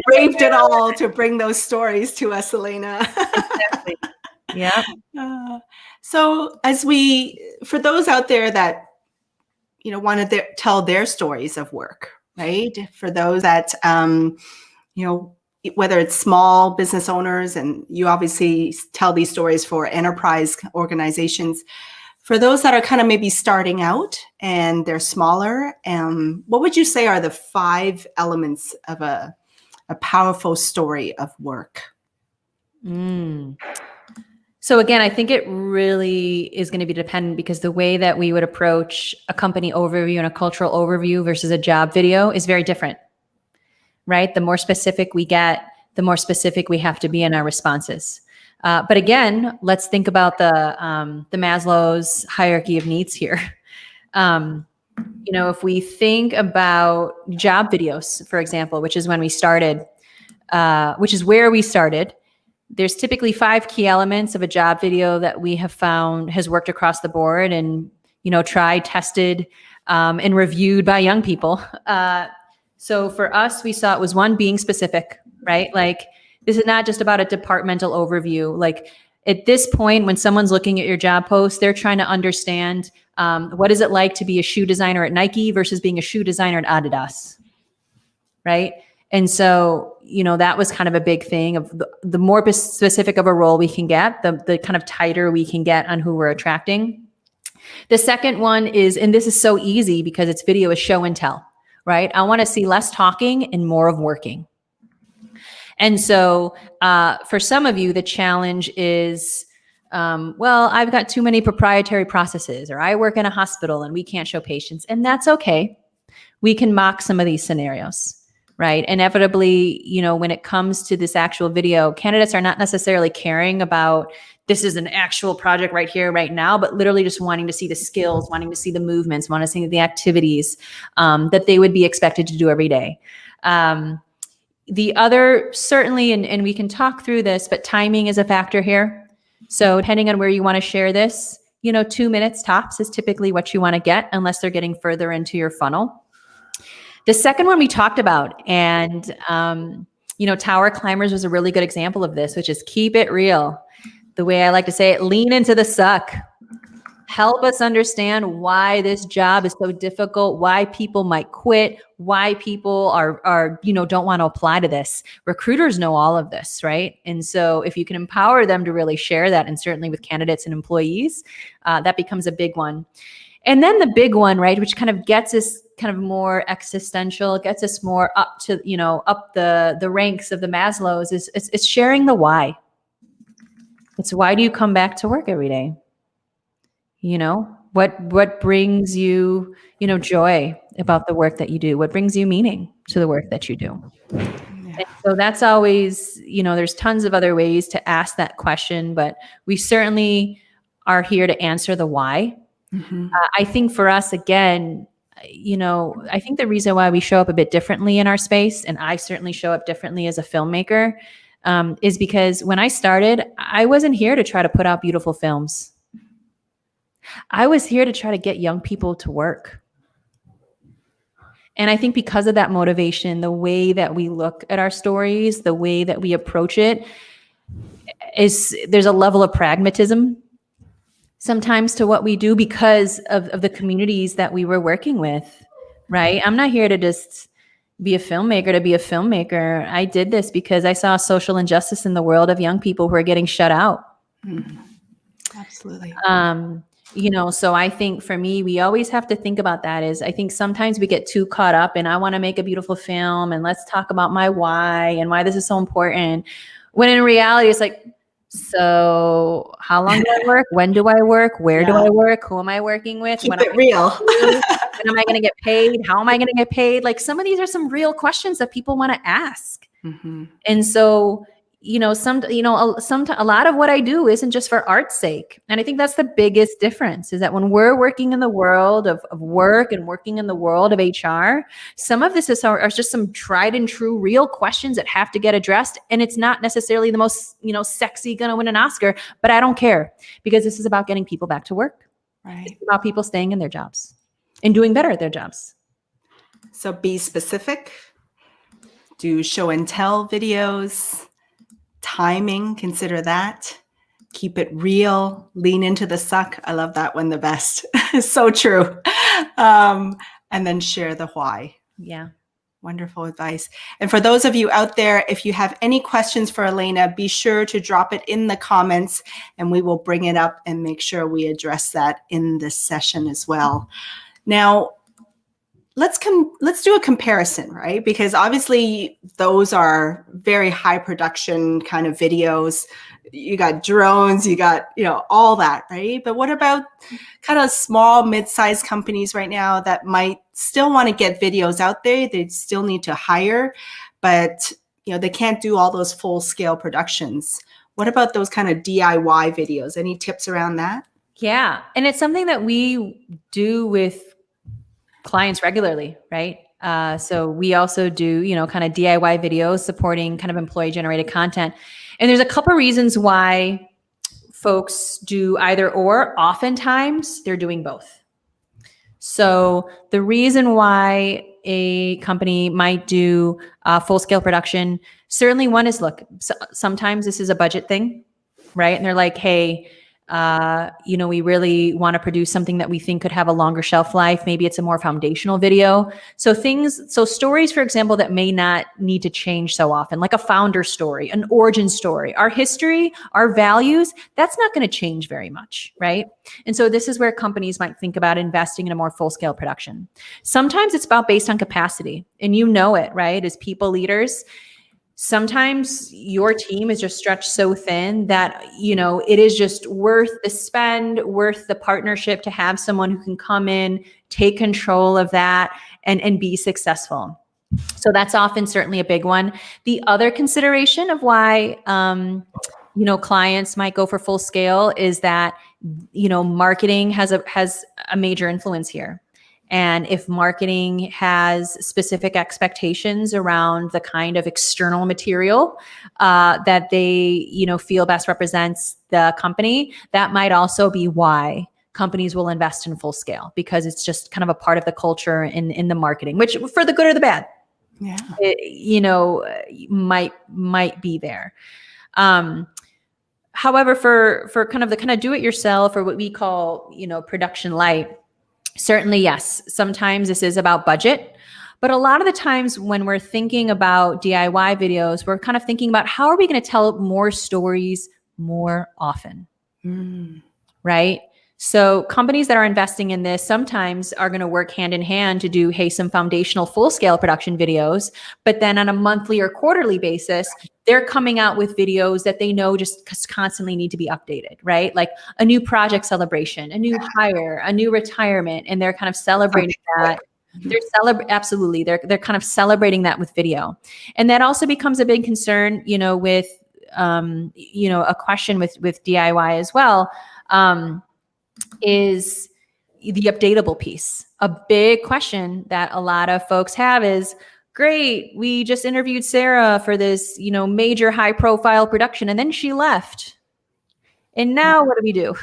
[SPEAKER 1] braved it all to bring those stories to us, Elena.
[SPEAKER 3] Exactly. Yeah.
[SPEAKER 1] So for those out there that, want to tell their stories of work, right? For those that, whether it's small business owners, and you obviously tell these stories for enterprise organizations, for those that are kind of maybe starting out and they're smaller, what would you say are the 5 elements of a powerful story of work?
[SPEAKER 3] So again, I think it really is going to be dependent, because the way that we would approach a company overview and a cultural overview versus a job video is very different, right? The more specific we get, the more specific we have to be in our responses. But again, let's think about the Maslow's hierarchy of needs here. If we think about job videos, for example, which is when we started, which is where we started, there's typically 5 key elements of a job video that we have found has worked across the board and, tried, tested, and reviewed by young people. So for us, we saw it was 1, being specific, right? Like, this is not just about a departmental overview. Like, at this point, when someone's looking at your job post, they're trying to understand what is it like to be a shoe designer at Nike versus being a shoe designer at Adidas, right? And so, that was kind of a big thing of the more specific of a role we can get, the kind of tighter we can get on who we're attracting. The second one is, and this is so easy because it's video, is show and tell, right? I want to see less talking and more of working. And so for some of you, the challenge is, I've got too many proprietary processes, or I work in a hospital and we can't show patients, and that's okay. We can mock some of these scenarios, right? Inevitably, when it comes to this actual video, candidates are not necessarily caring about this is an actual project right here, right now, but literally just wanting to see the skills, wanting to see the movements, wanting to see the activities that they would be expected to do every day. The other, certainly, and we can talk through this, but timing is a factor here. So depending on where you want to share this, 2 minutes tops is typically what you want to get, unless they're getting further into your funnel. The second one we talked about, and Tower Climbers was a really good example of this, which is keep it real. The way I like to say it, lean into the suck. Help us understand why this job is so difficult, why people might quit, why people are don't want to apply to this. Recruiters know all of this, right? And so if you can empower them to really share that, and certainly with candidates and employees, that becomes a big one. And then the big one, right, which kind of gets us kind of more existential, gets us more up to, up the ranks of the Maslow's, is it's sharing the why. It's, why do you come back to work every day? What brings you, joy about the work that you do? What brings you meaning to the work that you do? Yeah. And so that's always, there's tons of other ways to ask that question, but we certainly are here to answer the why. Mm-hmm. I think for us, again, I think the reason why we show up a bit differently in our space, and I certainly show up differently as a filmmaker, is because when I started, I wasn't here to try to put out beautiful films. I was here to try to get young people to work. And I think because of that motivation, the way that we look at our stories, the way that we approach it, there's a level of pragmatism. sometimes to what we do because of the communities that we were working with, right? I'm not here to just be a filmmaker to be a filmmaker. I did this because I saw social injustice in the world of young people who are getting shut out.
[SPEAKER 1] Absolutely.
[SPEAKER 3] So I think for me, we always have to think about that is I think sometimes we get too caught up in I want to make a beautiful film and let's talk about my why and why this is so important. When in reality, it's like, so how long do I work? When do I work? Where do I work? Who am I working with?
[SPEAKER 1] Keep it real.
[SPEAKER 3] When am I going to get paid? How am I going to get paid? Like some of these are some real questions that people want to ask. And so, a lot of what I do isn't just for art's sake. And I think that's the biggest difference is that when we're working in the world of work and working in the world of HR, some of this are just some tried and true real questions that have to get addressed. And it's not necessarily the most, sexy going to win an Oscar, but I don't care because this is about getting people back to work.
[SPEAKER 1] Right.
[SPEAKER 3] It's about people staying in their jobs and doing better at their jobs.
[SPEAKER 1] So be specific. Do show and tell videos. Timing, consider that. Keep it real. Lean into the suck. I love that one the best. So true. And then share the why.
[SPEAKER 3] Yeah.
[SPEAKER 1] Wonderful advice. And for those of you out there, if you have any questions for Elena, be sure to drop it in the comments and we will bring it up and make sure we address that in this session as well. Now, let's do a comparison, right? Because obviously those are very high production kind of videos. You got drones, you got, all that, right? But what about kind of small, mid-sized companies right now that might still want to get videos out there? They still need to hire, but they can't do all those full-scale productions. What about those kind of DIY videos? Any tips around that?
[SPEAKER 3] Yeah. And it's something that we do with clients regularly, right? So we also do, kind of DIY videos supporting kind of employee generated content. And there's a couple of reasons why folks do either or. Oftentimes they're doing both. So the reason why a company might do full scale production, certainly one is, look, sometimes this is a budget thing, right? And they're like, hey, we really want to produce something that we think could have a longer shelf life. Maybe it's a more foundational video. So stories, for example, that may not need to change so often, like a founder story, an origin story, our history, our values, that's not going to change very much, right? And so this is where companies might think about investing in a more full-scale production. Sometimes it's based on capacity, and it, right? As people leaders, sometimes your team is just stretched so thin that, it is just worth the spend, worth the partnership to have someone who can come in, take control of that and be successful. So that's often certainly a big one. The other consideration of why, clients might go for full scale is that, marketing has a major influence here. And if marketing has specific expectations around the kind of external material that they, feel best represents the company, that might also be why companies will invest in full scale, because it's just kind of a part of the culture in the marketing, which for the good or the bad, might be there. However, for kind of the do it yourself, or what we call, production light, certainly, yes, sometimes this is about budget, but a lot of the times when we're thinking about DIY videos, we're kind of thinking about how are we going to tell more stories more often, right? So companies that are investing in this sometimes are going to work hand in hand to do, some foundational full-scale production videos, but then on a monthly or quarterly basis, they're coming out with videos that they know just constantly need to be updated, right? Like a new project celebration, a new hire, a new retirement, and they're kind of celebrating that. Absolutely. They're kind of celebrating that with video. And that also becomes a big concern, with, a question with DIY as well. Is the updatable piece. A big question that a lot of folks have is, great, we just interviewed Sarah for this, major high profile production, and then she left. And now what do we do?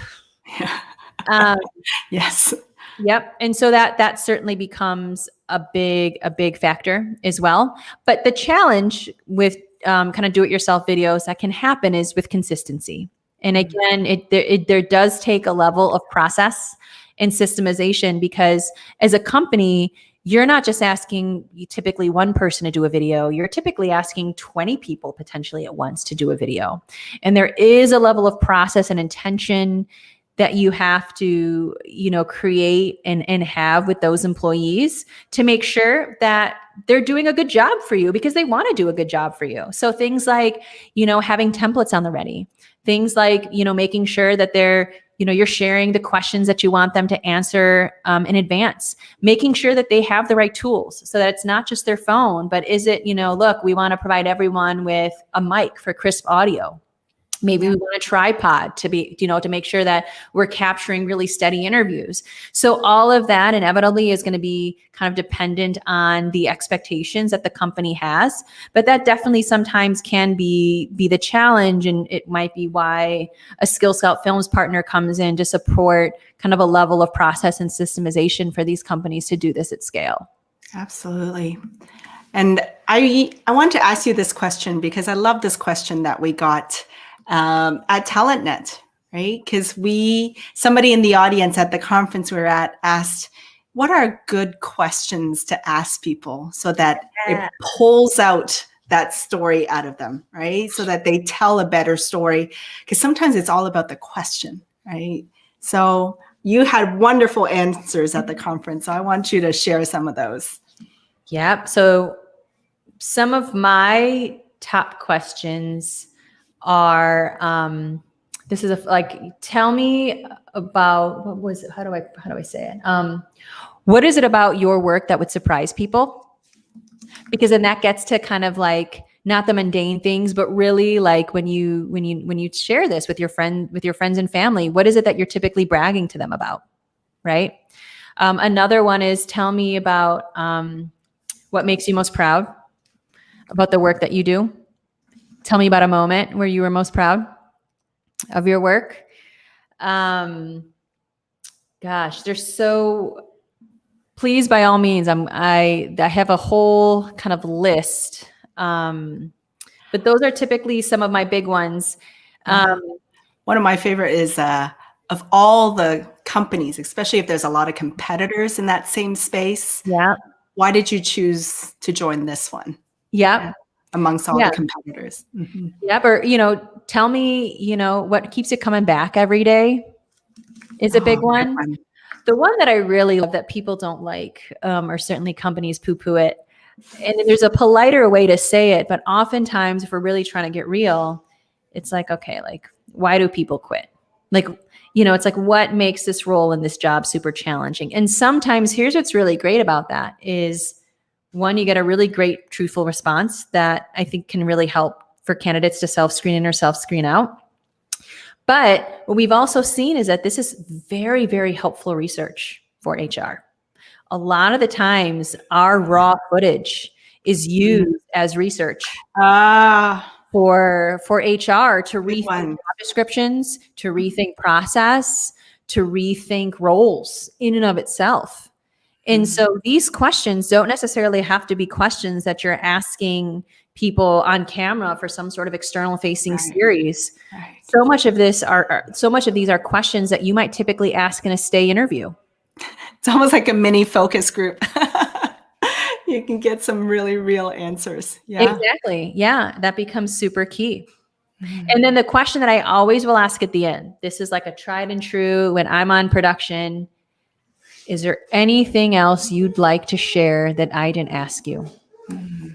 [SPEAKER 1] Yes.
[SPEAKER 3] Yep. And so that certainly becomes a big factor as well. But the challenge with kind of do-it-yourself videos that can happen is with consistency. And again, there does take a level of process and systemization, because as a company, you're not just asking typically one person to do a video. You're typically asking 20 people potentially at once to do a video. And there is a level of process and intention that you have to, create and have with those employees to make sure that they're doing a good job for you, because they want to do a good job for you. So things like, having templates on the ready, things like, making sure that they're, you're sharing the questions that you want them to answer in advance, making sure that they have the right tools so that it's not just their phone, but is it, look, we want to provide everyone with a mic for crisp audio. Maybe we want a tripod to be, to make sure that we're capturing really steady interviews. So all of that inevitably is going to be kind of dependent on the expectations that the company has. But that definitely sometimes can be the challenge. And it might be why a Skill Scout Films partner comes in to support kind of a level of process and systemization for these companies to do this at scale. Absolutely.
[SPEAKER 1] And I want to ask you this question, because I love this question that we got at TalentNet, right? Because somebody in the audience at the conference we were at asked, what are good questions to ask people so that it pulls out that story out of them, right? So that they tell a better story, because sometimes it's all about the question, right? So you had wonderful answers at the conference. So I want you to share some of those.
[SPEAKER 3] Yeah. So some of my top questions are, this is tell me about, what was it? How do I say it? What is it about your work that would surprise people? Because then that gets to kind of like, not the mundane things, but really like when you share this with your friends and family, what is it that you're typically bragging to them about? Right. Another one is, tell me about, what makes you most proud about the work that you do. Tell me about a moment where you were most proud of your work. Gosh, please, by all means, I have a whole kind of list. But those are typically some of my big ones.
[SPEAKER 1] One of my favorite is, of all the companies, especially if there's a lot of competitors in that same space.
[SPEAKER 3] Yeah.
[SPEAKER 1] Why did you choose to join this one?
[SPEAKER 3] Yeah.
[SPEAKER 1] Amongst all the competitors. Mm-hmm.
[SPEAKER 3] Yep. Or, tell me, what keeps you coming back every day is a big one. The one that I really love that people don't like, or certainly companies poo-poo it. And there's a politer way to say it, but oftentimes if we're really trying to get real, it's like, okay, like, why do people quit? Like, it's like, what makes this role in this job super challenging? And sometimes here's what's really great about that is, one, you get a really great, truthful response that I think can really help for candidates to self-screen in or self-screen out. But what we've also seen is that this is very, very helpful research for HR. A lot of the times our raw footage is used as research for HR to rethink job descriptions, to rethink process, to rethink roles in and of itself. And so these questions don't necessarily have to be questions that you're asking people on camera for some sort of external facing series. Right. So much of these are questions that you might typically ask in a stay interview.
[SPEAKER 1] It's almost like a mini focus group. You can get some really real answers. Yeah.
[SPEAKER 3] Exactly. Yeah. That becomes super key. Mm-hmm. And then the question that I always will ask at the end, this is like a tried and true when I'm on production. Is there anything else you'd like to share that I didn't ask you? Mm-hmm.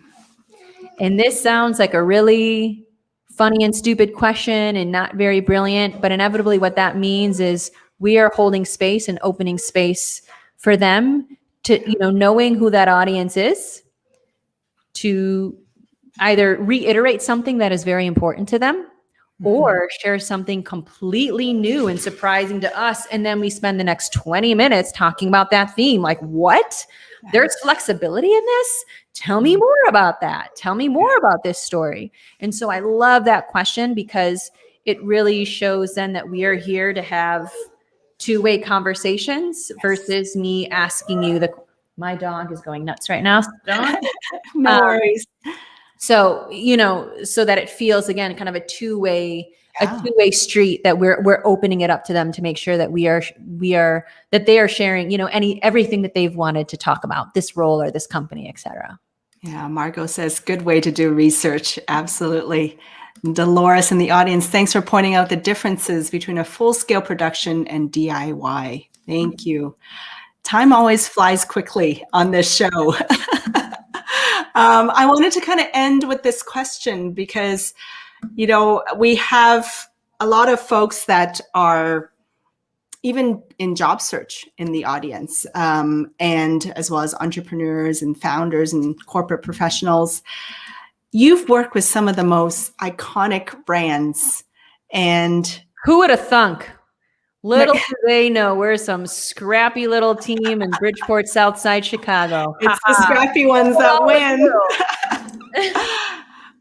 [SPEAKER 3] And this sounds like a really funny and stupid question and not very brilliant, but inevitably what that means is we are holding space and opening space for them to, knowing who that audience is, to either reiterate something that is very important to them, or share something completely new and surprising to us. And then we spend the next 20 minutes talking about that theme. Like, what? There's flexibility in this? Tell me more about that. Tell me more about this story. And so I love that question because it really shows then that we are here to have two-way conversations versus me asking you my dog is going nuts right now.
[SPEAKER 1] No worries.
[SPEAKER 3] So, so that it feels, again, kind of a two-way a two-way street that we're opening it up to them to make sure that that they are sharing, everything that they've wanted to talk about, this role or this company, et cetera.
[SPEAKER 1] Yeah, Margot says, good way to do research. Absolutely. Dolores in the audience, thanks for pointing out the differences between a full-scale production and DIY. Thank you. Time always flies quickly on this show. I wanted to kind of end with this question because, we have a lot of folks that are even in job search in the audience, and as well as entrepreneurs and founders and corporate professionals. You've worked with some of the most iconic brands, and
[SPEAKER 3] who would have thunk? Little do they know we're some scrappy little team in Bridgeport, Southside Chicago.
[SPEAKER 1] It's the scrappy ones that win.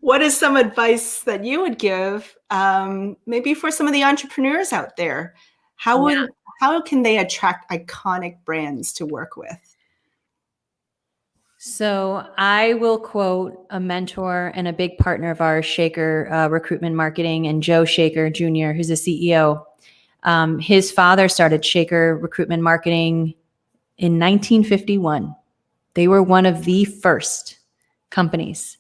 [SPEAKER 1] What is some advice that you would give, maybe for some of the entrepreneurs out there? How can they attract iconic brands to work with?
[SPEAKER 3] So I will quote a mentor and a big partner of ours, Shaker Recruitment Marketing, and Joe Shaker Jr., who's the CEO. His father started Shaker Recruitment Marketing in 1951. They were one of the first companies.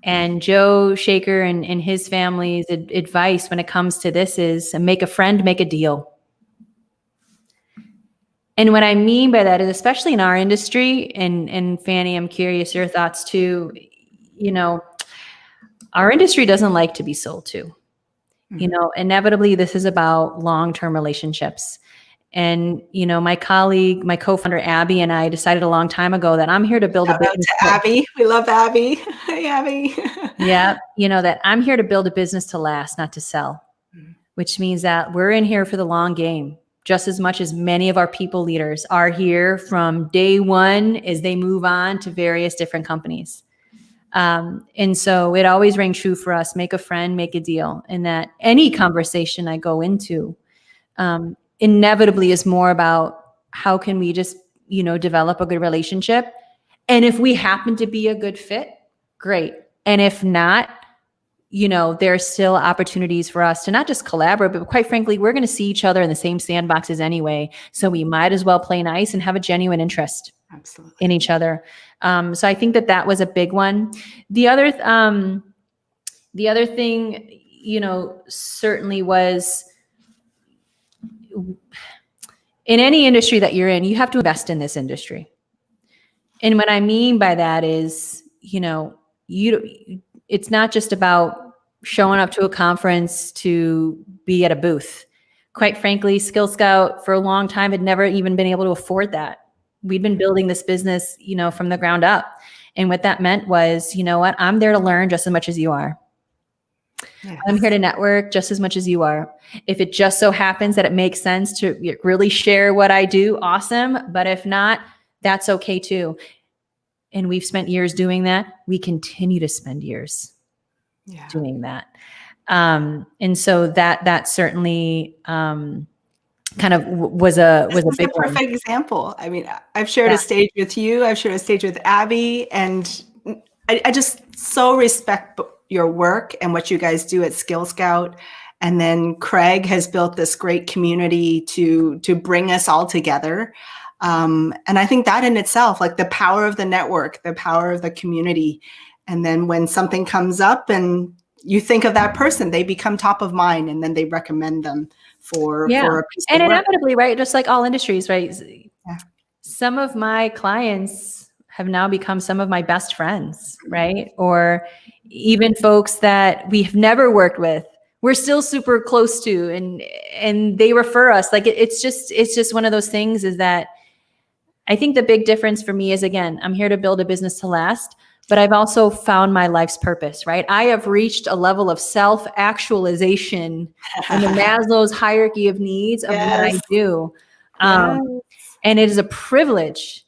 [SPEAKER 3] And Joe Shaker and his family's advice when it comes to this is make a friend, make a deal. And what I mean by that is, especially in our industry, and Fanny, I'm curious your thoughts too, our industry doesn't like to be sold to. Inevitably, this is about long-term relationships. And, my colleague, my co-founder, Abby, and I decided a long time ago that I'm here to build a business.
[SPEAKER 1] Shout out to Abby. We love Abby. Hey, Abby.
[SPEAKER 3] Yeah. That I'm here to build a business to last, not to sell, which means that we're in here for the long game, just as much as many of our people leaders are here from day one as they move on to various different companies. And so it always rang true for us, make a friend, make a deal. And that any conversation I go into, inevitably is more about how can we just, develop a good relationship. And if we happen to be a good fit, great. And if not, there's still opportunities for us to not just collaborate, but quite frankly, we're going to see each other in the same sandboxes anyway. So we might as well play nice and have a genuine interest in each other. So I think that was a big one. The other thing, certainly was, in any industry that you're in, you have to invest in this industry. And what I mean by that is, it's not just about showing up to a conference to be at a booth. Quite frankly, Skill Scout for a long time had never even been able to afford that. We'd been building this business, from the ground up. And what that meant was, I'm there to learn just as much as you are. Yes. I'm here to network just as much as you are. If it just so happens that it makes sense to really share what I do, awesome. But if not, that's okay too. And we've spent years doing that. We continue to spend years doing that. And so that certainly kind of was a big one.
[SPEAKER 1] Perfect example. I mean, I've shared a stage with you. I've shared a stage with Abby, and I just so respect your work and what you guys do at Skill Scout. And then Craig has built this great community to bring us all together. And I think that in itself, like the power of the network, the power of the community. And then when something comes up and you think of that person, they become top of mind, and then they recommend them for a piece of work.
[SPEAKER 3] And inevitably, right, just like all industries, right? Yeah. Some of my clients have now become some of my best friends, right? Or even folks that we've never worked with, we're still super close to, and they refer us. Like it's just one of those things, is that I think the big difference for me is, again, I'm here to build a business to last, but I've also found my life's purpose, right? I have reached a level of self-actualization in the Maslow's hierarchy of needs of what I do. And it is a privilege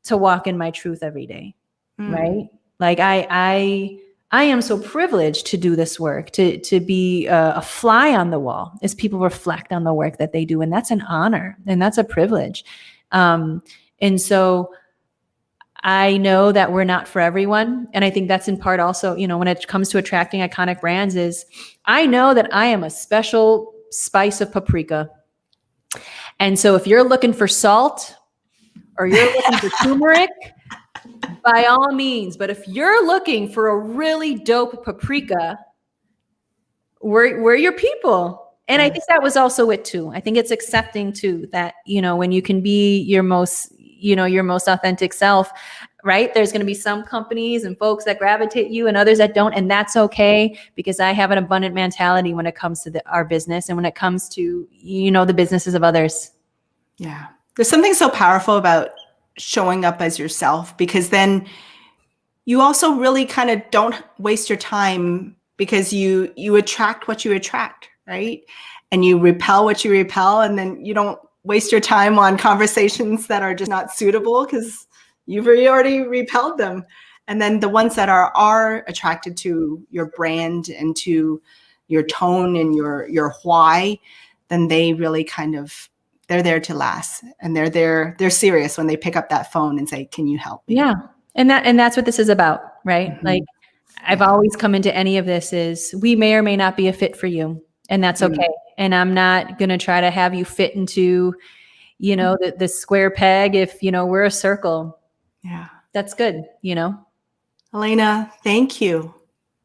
[SPEAKER 3] to walk in my truth every day, right? Like I am so privileged to do this work, to be a fly on the wall as people reflect on the work that they do. And that's an honor, and that's a privilege. And so I know that we're not for everyone. And I think that's in part also, when it comes to attracting iconic brands, is I know that I am a special spice of paprika. And so if you're looking for salt or you're looking for turmeric, by all means. But if you're looking for a really dope paprika, we're your people. And I think that was also it too. I think it's accepting too that, when you can be your most authentic self, right? There's going to be some companies and folks that gravitate you and others that don't. And that's okay, because I have an abundant mentality when it comes to our business and when it comes to, the businesses of others.
[SPEAKER 1] Yeah. There's something so powerful about showing up as yourself, because then you also really kind of don't waste your time, because you attract what you attract, right? And you repel what you repel, and then you don't waste your time on conversations that are just not suitable because you've already repelled them. And then the ones that are attracted to your brand and to your tone and your why, then they really they're there to last, and they're serious when they pick up that phone and say, "Can you help me?"
[SPEAKER 3] Yeah. And that's what this is about, right?
[SPEAKER 1] Mm-hmm.
[SPEAKER 3] Like, I've always come into any of this is we may or may not be a fit for you, and that's okay. And I'm not going to try to have you fit into, the square peg if, we're a circle.
[SPEAKER 1] Yeah.
[SPEAKER 3] That's good,
[SPEAKER 1] Elena, thank you.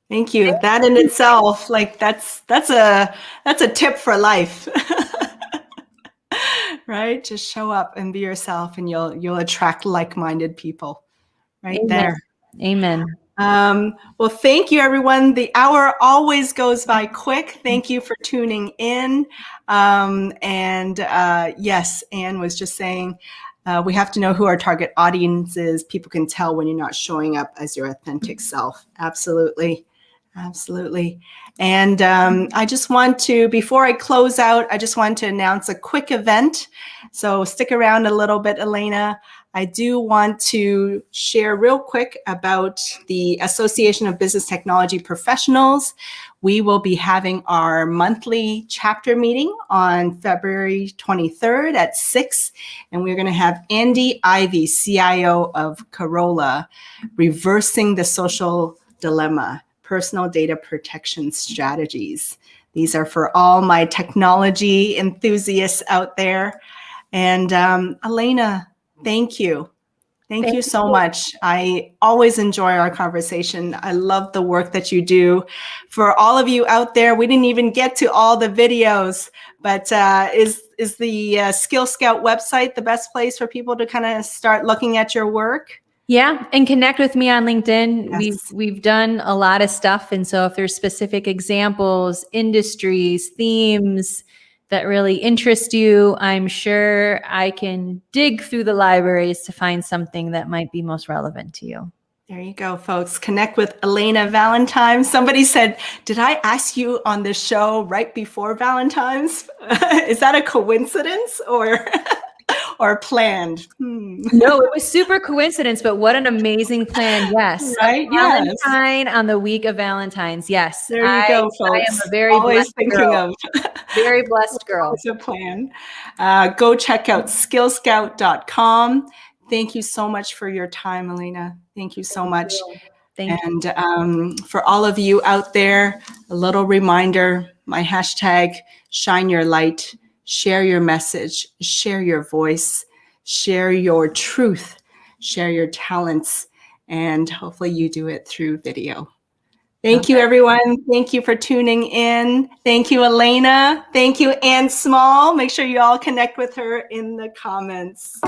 [SPEAKER 1] Thank you. That in itself, that's a tip for life. Right? Just show up and be yourself, and you'll attract like-minded people. Right.
[SPEAKER 3] Amen.
[SPEAKER 1] There.
[SPEAKER 3] Amen.
[SPEAKER 1] Well, thank you, everyone. The hour always goes by quick. Thank you for tuning in. Yes, Anne was just saying, we have to know who our target audience is. People can tell when you're not showing up as your authentic self. Absolutely. Absolutely. And I just want to, before I close out, I just want to announce a quick event. So stick around a little bit, Elena. I do want to share real quick about the Association of Business Technology Professionals. We will be having our monthly chapter meeting on February 23rd at 6. And we're going to have Andy Ivy, CIO of Corolla, reversing the social dilemma. Personal data protection strategies. These are for all my technology enthusiasts out there. And Elena, thank you. Thank you so much. I always enjoy our conversation. I love the work that you do. For all of you out there, we didn't even get to all the videos, but is the Skill Scout website the best place for people to kind of start looking at your work?
[SPEAKER 3] Yeah, and connect with me on LinkedIn.
[SPEAKER 1] Yes.
[SPEAKER 3] We've done a lot of stuff, and so if there's specific examples, industries, themes that really interest you, I'm sure I can dig through the libraries to find something that might be most relevant to you.
[SPEAKER 1] There you go, folks. Connect with Elena Valentine. Somebody said, did I ask you on this show right before Valentine's? Is that a coincidence or planned?
[SPEAKER 3] No, it was super coincidence, but what an amazing plan. Yes.
[SPEAKER 1] Right?
[SPEAKER 3] Valentine on the week of Valentine's. Yes.
[SPEAKER 1] There you go, folks.
[SPEAKER 3] I am a very
[SPEAKER 1] always
[SPEAKER 3] blessed
[SPEAKER 1] thinking
[SPEAKER 3] girl.
[SPEAKER 1] of
[SPEAKER 3] very blessed girl.
[SPEAKER 1] It's a plan. Go check out skillscout.com. Thank you so much for your time, Elena. Thank you so much.
[SPEAKER 3] Thank you.
[SPEAKER 1] And for all of you out there, a little reminder, my hashtag, shine your light, share your message, share your voice, share your truth, share your talents, and hopefully you do it through video. Thank you, everyone. Thank you for tuning in. Thank you, Elena. Thank you, Ann Small. Make sure you all connect with her in the comments.